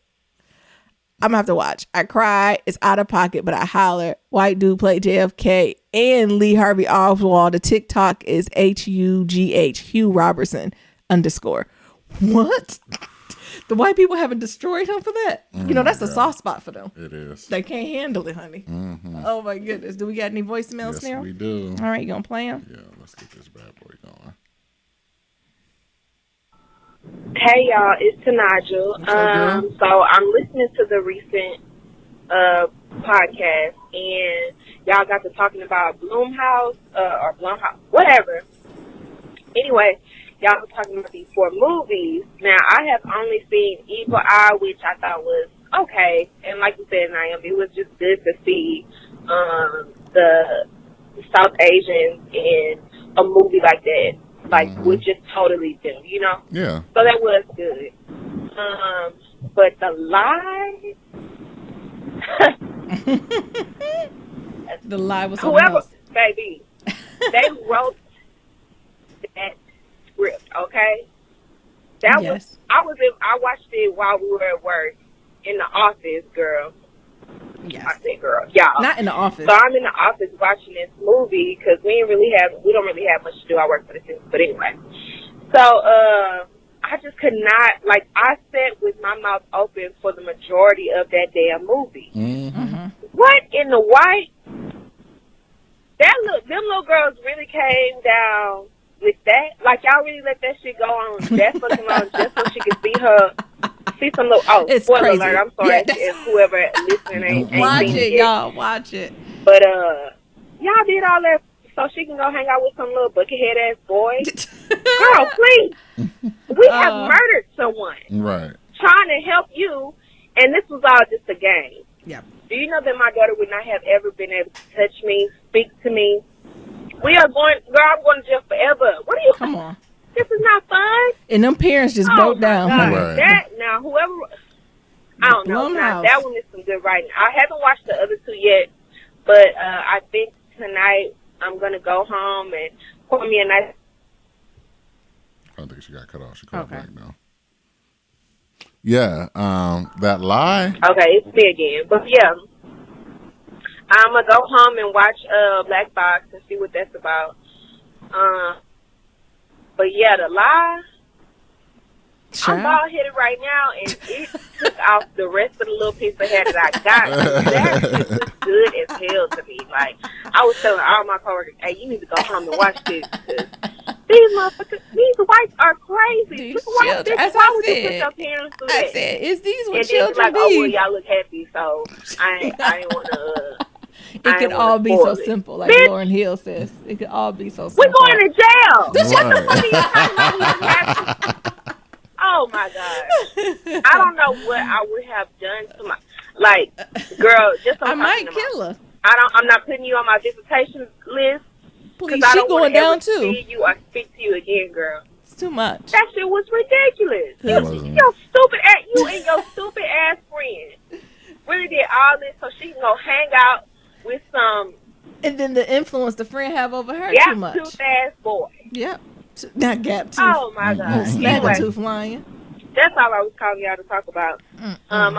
Speaker 2: I'm gonna have to watch. I cried. It's out of pocket, but I hollered. White dude played JFK and Lee Harvey Oswald. The TikTok is HUGH, Hugh Robertson. _. What? The white people haven't destroyed him for that? That's a soft spot for them.
Speaker 1: It is.
Speaker 2: They can't handle it, honey. Oh my goodness. Do we got any voicemails
Speaker 1: Yes,
Speaker 2: now?
Speaker 1: we do.
Speaker 2: All right, you gonna play them?
Speaker 1: Yeah, let's get this bad boy going.
Speaker 3: Hey y'all, it's Tanaja.
Speaker 1: What's up, girl?
Speaker 3: So I'm listening to the recent podcast, and y'all got to talking about Blumhouse or Blumhouse, whatever. Anyway, y'all were talking about these 4 movies. Now I have only seen Evil Eye, which I thought was okay, and like you said, Naomi, it was just good to see the South Asians in a movie like that. Like, we're just totally them,
Speaker 1: Yeah.
Speaker 3: So that was good. But The Lie,
Speaker 2: The Lie was something
Speaker 3: whoever,
Speaker 2: else.
Speaker 3: baby, they wrote that script, okay? That
Speaker 2: Yes.
Speaker 3: I watched it while we were at work in the office, girl.
Speaker 2: Yes.
Speaker 3: I said, girl, y'all.
Speaker 2: Not in the office.
Speaker 3: So I'm in the office watching this movie because we don't really have much to do. I work for the city, but anyway. So I just could not, like, I sat with my mouth open for the majority of that damn movie.
Speaker 1: Mm-hmm.
Speaker 3: What in the white? Them little girls really came down with that. Like, y'all really let that shit go on that fucking long just so she could see some little. Oh,
Speaker 2: It's
Speaker 3: spoiler
Speaker 2: crazy.
Speaker 3: alert! I'm sorry
Speaker 2: Yeah,
Speaker 3: if whoever listening ain't
Speaker 2: Watch
Speaker 3: seen
Speaker 2: it,
Speaker 3: yet.
Speaker 2: y'all. Watch it.
Speaker 3: But y'all did all that so she can go hang out with some little buckethead ass boy. Girl, please. We have murdered someone
Speaker 1: Right.
Speaker 3: trying to help you, and this was all just a game.
Speaker 2: Yeah.
Speaker 3: Do you know that my daughter would not have ever been able to touch me, speak to me? We are going, girl, I'm going to jail forever. What are you?
Speaker 2: Come on.
Speaker 3: This is not fun.
Speaker 2: And them parents just
Speaker 3: Oh,
Speaker 2: broke
Speaker 3: my
Speaker 2: down.
Speaker 3: God.
Speaker 2: honey.
Speaker 1: Right.
Speaker 3: That, now, whoever, I don't know. Now,
Speaker 2: Blumhouse.
Speaker 3: that one is some good writing. I haven't watched the other 2 yet, but I think tonight I'm going to go home and pour me a nice.
Speaker 1: I don't think she got cut off. She called
Speaker 2: Okay.
Speaker 1: back now. Yeah. That Lie.
Speaker 3: Okay, it's me again. But yeah, I'm going to go home and watch Black Box and see what that's about. But yeah, The Lie, I'm
Speaker 2: Child.
Speaker 3: bald headed right now, and it took off the rest of the little piece of hair that I got. That shit was good as hell to me. Like, I was telling all my coworkers, hey, you need to go home and watch this. Because these motherfuckers, these whites are crazy.
Speaker 2: These
Speaker 3: Why
Speaker 2: children, as I
Speaker 3: would you put
Speaker 2: said.
Speaker 3: your parents through
Speaker 2: I
Speaker 3: that?
Speaker 2: said, is these what
Speaker 3: And then you're
Speaker 2: children
Speaker 3: like, oh, well,
Speaker 2: be?
Speaker 3: y'all look happy, so I ain't want to.
Speaker 2: It could all be so simple, like
Speaker 3: Bitch.
Speaker 2: Lauryn Hill says. It could all be so
Speaker 3: We're
Speaker 2: simple.
Speaker 3: going to jail.
Speaker 1: Right.
Speaker 3: What are you talking about? We just happy? Oh my God! I don't know what I would have done to my girl. Just
Speaker 2: I might kill her.
Speaker 3: I'm not putting you on my visitation list
Speaker 2: Please,
Speaker 3: because I
Speaker 2: she
Speaker 3: don't
Speaker 2: going
Speaker 3: want to
Speaker 2: down
Speaker 3: ever
Speaker 2: too.
Speaker 3: see you or speak to you again, girl.
Speaker 2: It's too much.
Speaker 3: That shit was ridiculous.
Speaker 1: It wasn't.
Speaker 3: You and your stupid ass friend really did all this so she can go hang out with some
Speaker 2: And then the influence the friend have over her too much.
Speaker 3: gap-toothed ass boy.
Speaker 2: Yep. Not gap tooth.
Speaker 3: Oh my God!
Speaker 2: Snaggle
Speaker 3: Anyway,
Speaker 2: tooth lion.
Speaker 3: that's all I was calling y'all to talk about. I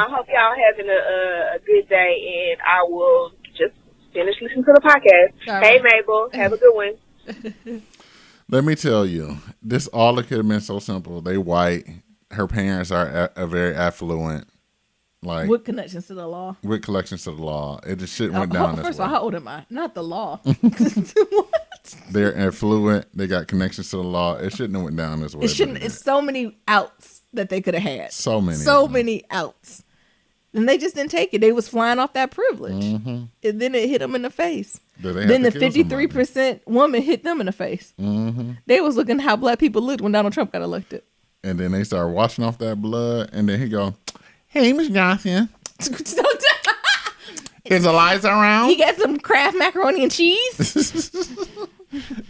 Speaker 3: hope y'all having a good day, and I will just finish listening to the podcast.
Speaker 2: All
Speaker 3: Hey,
Speaker 2: right.
Speaker 3: Mabel, have a good one.
Speaker 1: Let me tell you, this all it could have been so simple. They white. Her parents are a very affluent, like
Speaker 2: With connections to the law.
Speaker 1: with collections to the law. It just shit went down this
Speaker 2: First
Speaker 1: way.
Speaker 2: of all, how old am I? Not the law. What?
Speaker 1: They're affluent. They got connections to the law. It shouldn't have went down this way.
Speaker 2: It shouldn't.
Speaker 1: but
Speaker 2: It's so many outs that they could have had.
Speaker 1: So many.
Speaker 2: So many outs. And they just didn't take it. They was flying off that privilege.
Speaker 1: Mm-hmm.
Speaker 2: And then it hit them in the face.
Speaker 1: Did they have
Speaker 2: Then
Speaker 1: to
Speaker 2: the
Speaker 1: kill somebody?
Speaker 2: 53% woman hit them in the face.
Speaker 1: Mm-hmm.
Speaker 2: They was looking how black people looked when Donald Trump got elected.
Speaker 1: And then they started washing off that blood. And then he go, "Hey, Miss Johnson, is Eliza around?"
Speaker 2: He got some Kraft macaroni and cheese.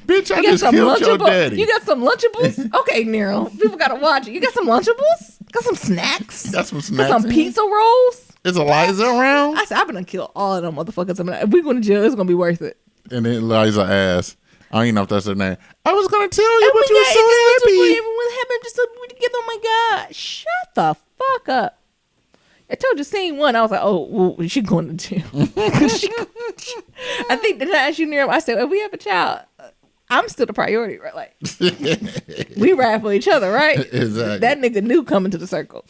Speaker 1: Bitch, I
Speaker 2: You got
Speaker 1: just
Speaker 2: some
Speaker 1: killed your
Speaker 2: Lunchables.
Speaker 1: daddy.
Speaker 2: You got some Lunchables? Okay, Nero. People gotta watch it. You got some Lunchables? Got some snacks?
Speaker 1: Got some
Speaker 2: Got
Speaker 1: snacks.
Speaker 2: some
Speaker 1: in
Speaker 2: pizza rolls?
Speaker 1: Is Eliza around?
Speaker 2: I said, I'm gonna kill all of them motherfuckers. If we going to jail, it's gonna be worth it.
Speaker 1: And then Eliza asked, I don't even know if that's her name. I was going to tell you, but you were so
Speaker 2: happy.
Speaker 1: happy.
Speaker 2: What happened? Just so we together. Oh my God. Shut the fuck up. I told you, scene one, I was like, oh, well, she going to jail. I think, did I ask you, Nero? I said, if we have a child, I'm still the priority, right? Like, we ride for each other, right?
Speaker 1: Exactly.
Speaker 2: That nigga knew coming to the circle.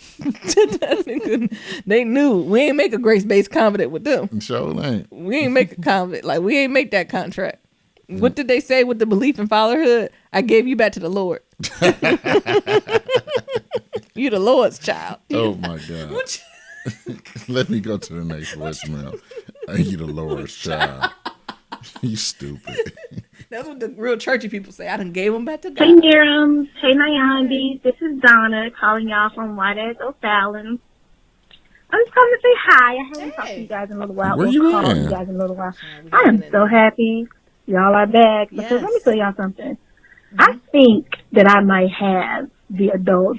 Speaker 2: They knew we ain't make a grace-based covenant with them.
Speaker 1: Sure ain't.
Speaker 2: We ain't make a covenant. Like, we ain't make that contract. What did they say with the belief in fatherhood? I gave you back to the Lord. You the Lord's child.
Speaker 1: Oh my God. Let me go to the next voicemail. You the Lord's child. You stupid.
Speaker 2: That's what the real churchy people say. I done gave them back to
Speaker 4: Hey,
Speaker 2: God.
Speaker 4: Miriam. Hey, Nyambi. This is Donna calling y'all from White Ass O'Fallon. I'm just calling to say hi. I haven't talked to you guys in a little while.
Speaker 1: Where
Speaker 4: Or
Speaker 1: you
Speaker 4: called
Speaker 1: at?
Speaker 4: you guys in a little while.
Speaker 2: we
Speaker 4: I am
Speaker 2: getting
Speaker 4: so
Speaker 2: it.
Speaker 4: happy y'all are back. Because let me
Speaker 2: Yes.
Speaker 4: tell y'all something. I think that I might have the adult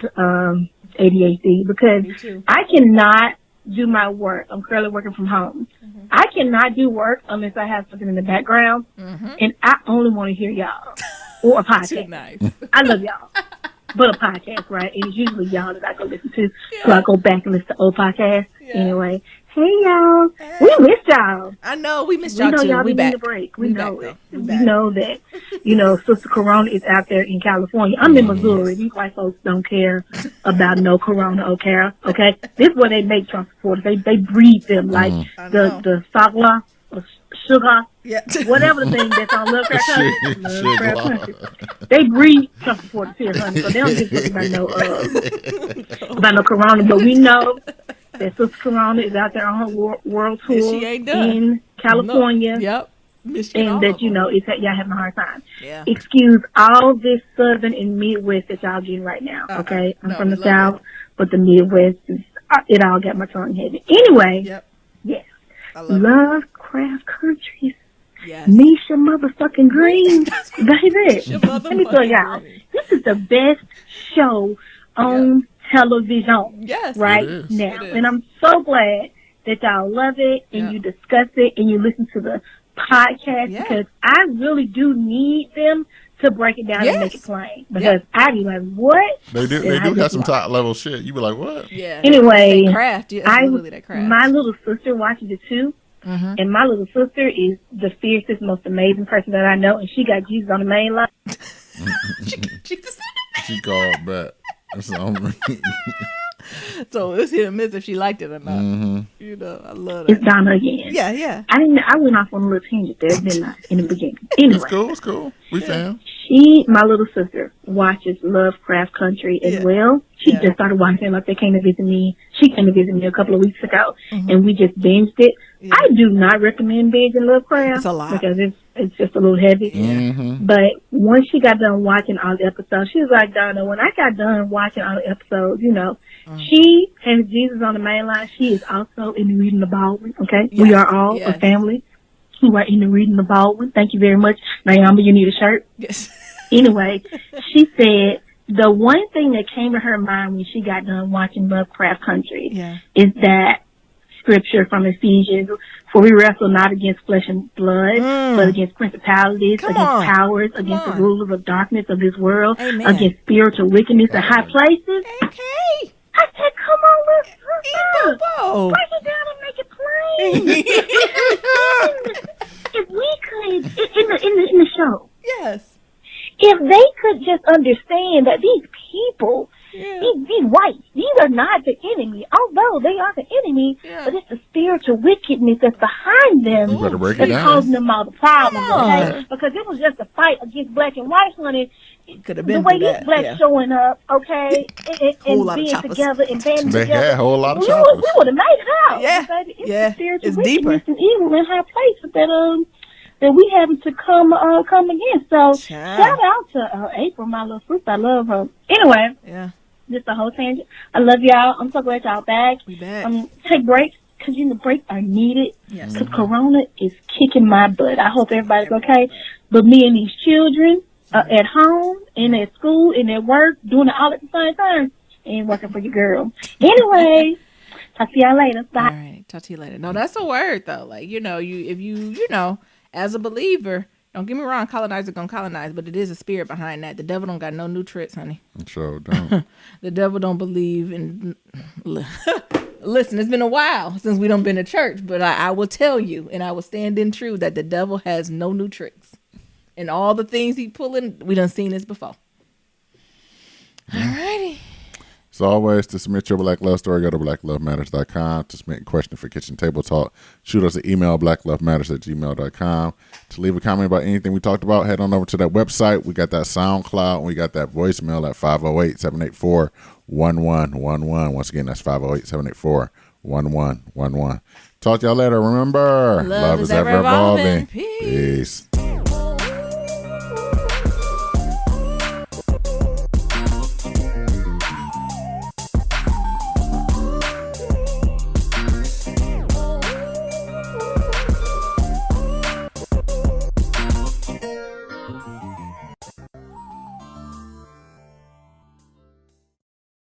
Speaker 4: ADHD because
Speaker 2: Me too.
Speaker 4: I cannot do my work. I'm currently working from home. I cannot do work unless I have something in the background, and I only want to hear y'all or a
Speaker 2: Too
Speaker 4: podcast.
Speaker 2: nice.
Speaker 4: I love y'all, but a podcast, right? And it's usually y'all that I go listen to, so I go back and listen to old podcasts.
Speaker 2: Yeah.
Speaker 4: Anyway, hey y'all, we missed y'all.
Speaker 2: I know we missed
Speaker 4: We
Speaker 2: y'all
Speaker 4: know
Speaker 2: too.
Speaker 4: y'all
Speaker 2: We
Speaker 4: didn't
Speaker 2: back.
Speaker 4: need a break. We know
Speaker 2: back,
Speaker 4: it.
Speaker 2: though.
Speaker 4: We
Speaker 2: back.
Speaker 4: know that, Sister Corona is out there in California. I'm in Missouri. These white folks don't care about no Corona, okay? This is where they make Trump supporters. They breed them like
Speaker 2: I know.
Speaker 4: the Sagla or Sugar,
Speaker 2: Yeah.
Speaker 4: whatever the thing that's on Lovecraft Country. Lovecraft
Speaker 1: Sugar.
Speaker 4: Country. They breed Trump supporters here, honey. So they don't give a fuck about no Corona. But we know that Sister Corona is out there on her world tour
Speaker 2: she ain't done.
Speaker 4: in California.
Speaker 2: No. Yep. Michigan, all
Speaker 4: And that
Speaker 2: of them.
Speaker 4: it's that y'all having a hard time.
Speaker 2: Yeah.
Speaker 4: Excuse all this Southern and Midwest that y'all getting right now. Okay, I'm
Speaker 2: No,
Speaker 4: from
Speaker 2: we
Speaker 4: the
Speaker 2: love
Speaker 4: South, but the Midwest is it all got my tongue heavy. Anyway,
Speaker 2: Yep.
Speaker 4: yes,
Speaker 2: I love it.
Speaker 4: Lovecraft Countries.
Speaker 2: Yes.
Speaker 4: Nisha motherfucking Green, baby.
Speaker 2: Nisha
Speaker 4: Let me tell
Speaker 2: motherfucking
Speaker 4: y'all,
Speaker 2: Green.
Speaker 4: this is the best show on television
Speaker 2: Yes.
Speaker 4: right
Speaker 1: It is.
Speaker 4: now,
Speaker 2: It is.
Speaker 4: and I'm so glad that y'all love it and
Speaker 2: Yeah.
Speaker 4: you discuss it and you listen to the podcast
Speaker 2: Yeah.
Speaker 4: because I really do need them to break it down and make it
Speaker 2: Yes.
Speaker 4: plain because I be like, what?
Speaker 1: They do.
Speaker 4: And
Speaker 1: They
Speaker 4: I
Speaker 1: do have
Speaker 4: just
Speaker 1: some
Speaker 4: love
Speaker 1: top level shit. You be like, what?
Speaker 2: Yeah.
Speaker 4: Anyway,
Speaker 2: They craft. Yeah, it's literally that craft.
Speaker 4: my little sister watches it too.
Speaker 2: Mhm.
Speaker 4: And my little sister is the fiercest, most amazing person that I know, and she got Jesus on the main line.
Speaker 2: She just-
Speaker 1: She called back. So,
Speaker 2: so it's hit or miss if she liked it or not. You know, I love
Speaker 4: It's
Speaker 2: that.
Speaker 4: Donna again.
Speaker 2: Yeah, yeah.
Speaker 4: I went off on a little tangent there, didn't I, in the beginning? Anyway,
Speaker 1: it's cool. It's cool. We fam.
Speaker 4: my little sister, watches Lovecraft Country as
Speaker 2: Yeah.
Speaker 4: well. She
Speaker 2: Yeah.
Speaker 4: just started watching it like they came to visit me. She came to visit me a couple of weeks ago, and we just binged it.
Speaker 2: Yeah.
Speaker 4: I do not recommend binging Lovecraft.
Speaker 2: It's a lot.
Speaker 4: Because it's just a little heavy.
Speaker 1: Mm-hmm.
Speaker 4: But once she got done watching all the episodes, she was like, Donna, when I got done watching all the episodes, she has Jesus on the main line. She is also in the Reading the Baldwin, okay? We
Speaker 2: Yes,
Speaker 4: are all
Speaker 2: yes.
Speaker 4: a family who are in the Reading the Baldwin. Thank you very much. Naomi, you need a shirt.
Speaker 2: Yes.
Speaker 4: Anyway, she said the one thing that came to her mind when she got done watching Lovecraft Country
Speaker 2: Yeah.
Speaker 4: is that scripture from Ephesians, for we wrestle not against flesh and blood, but against principalities,
Speaker 2: Come
Speaker 4: against
Speaker 2: on.
Speaker 4: powers,
Speaker 2: Come
Speaker 4: against
Speaker 2: on.
Speaker 4: the rulers of darkness of this world,
Speaker 2: Amen.
Speaker 4: against spiritual wickedness in high places.
Speaker 2: Okay.
Speaker 4: I said, come on, let's
Speaker 2: Whoa.
Speaker 4: break it down and make it plain. If we could, in the show,
Speaker 2: Yes.
Speaker 4: if they could just understand that these people,
Speaker 2: Yeah.
Speaker 4: these whites, these are not the enemy. Although they are the enemy,
Speaker 2: Yeah.
Speaker 4: but it's the spiritual wickedness that's behind them
Speaker 1: You better break it
Speaker 4: that's
Speaker 1: down.
Speaker 4: causing them all the problems,
Speaker 2: Come
Speaker 4: okay?
Speaker 2: on.
Speaker 4: Because it was just a fight against black and white, honey.
Speaker 2: Could have
Speaker 4: The
Speaker 2: been
Speaker 4: way
Speaker 2: through
Speaker 4: these
Speaker 2: that.
Speaker 4: blacks
Speaker 2: Yeah.
Speaker 4: showing up, okay,
Speaker 2: Whole
Speaker 4: and
Speaker 2: lot of
Speaker 4: being
Speaker 2: choppers.
Speaker 4: together and banding
Speaker 1: They
Speaker 4: together.
Speaker 1: had a whole lot of
Speaker 4: we
Speaker 1: choppers.
Speaker 4: would have made it out.
Speaker 2: Yeah.
Speaker 4: Baby. It's
Speaker 2: Yeah.
Speaker 4: the spiritual
Speaker 2: It's
Speaker 4: wickedness
Speaker 2: deeper.
Speaker 4: and evil in high places that we having to come against. So
Speaker 2: Child.
Speaker 4: shout out to April, my little sister. I love her. Anyway,
Speaker 2: Yeah.
Speaker 4: just a whole tangent. I love y'all. I'm so glad y'all back.
Speaker 2: We back.
Speaker 4: Take breaks because breaks are needed.
Speaker 2: Yes.
Speaker 4: Because Corona is kicking my butt. I hope everybody's okay. But me and these children at home and at school and at work doing it all at the same time ain't working for your girl. Anyway, talk to y'all later. Bye.
Speaker 2: All right. Talk to you later. No, that's a word though. Like, if you as a believer, don't get me wrong, colonizer gonna colonize, but it is a spirit behind that. The devil don't got no new tricks, honey.
Speaker 1: Sure don't.
Speaker 2: The devil don't believe in. Listen, it's been a while since we don't been to church, but I will tell you, and I will stand in true that the devil has no new tricks. and all the things he pulling. We done seen this before. Alrighty.
Speaker 1: As always, to submit your Black Love story, go to blacklovematters.com. To submit a question for Kitchen Table Talk, shoot us an email, blacklovematters@gmail.com. To leave a comment about anything we talked about, head on over to that website. We got that SoundCloud, and we got that voicemail at 508-784-1111. Once again, that's 508-784-1111. Talk to y'all later. Remember,
Speaker 2: Love is ever evolving. Peace.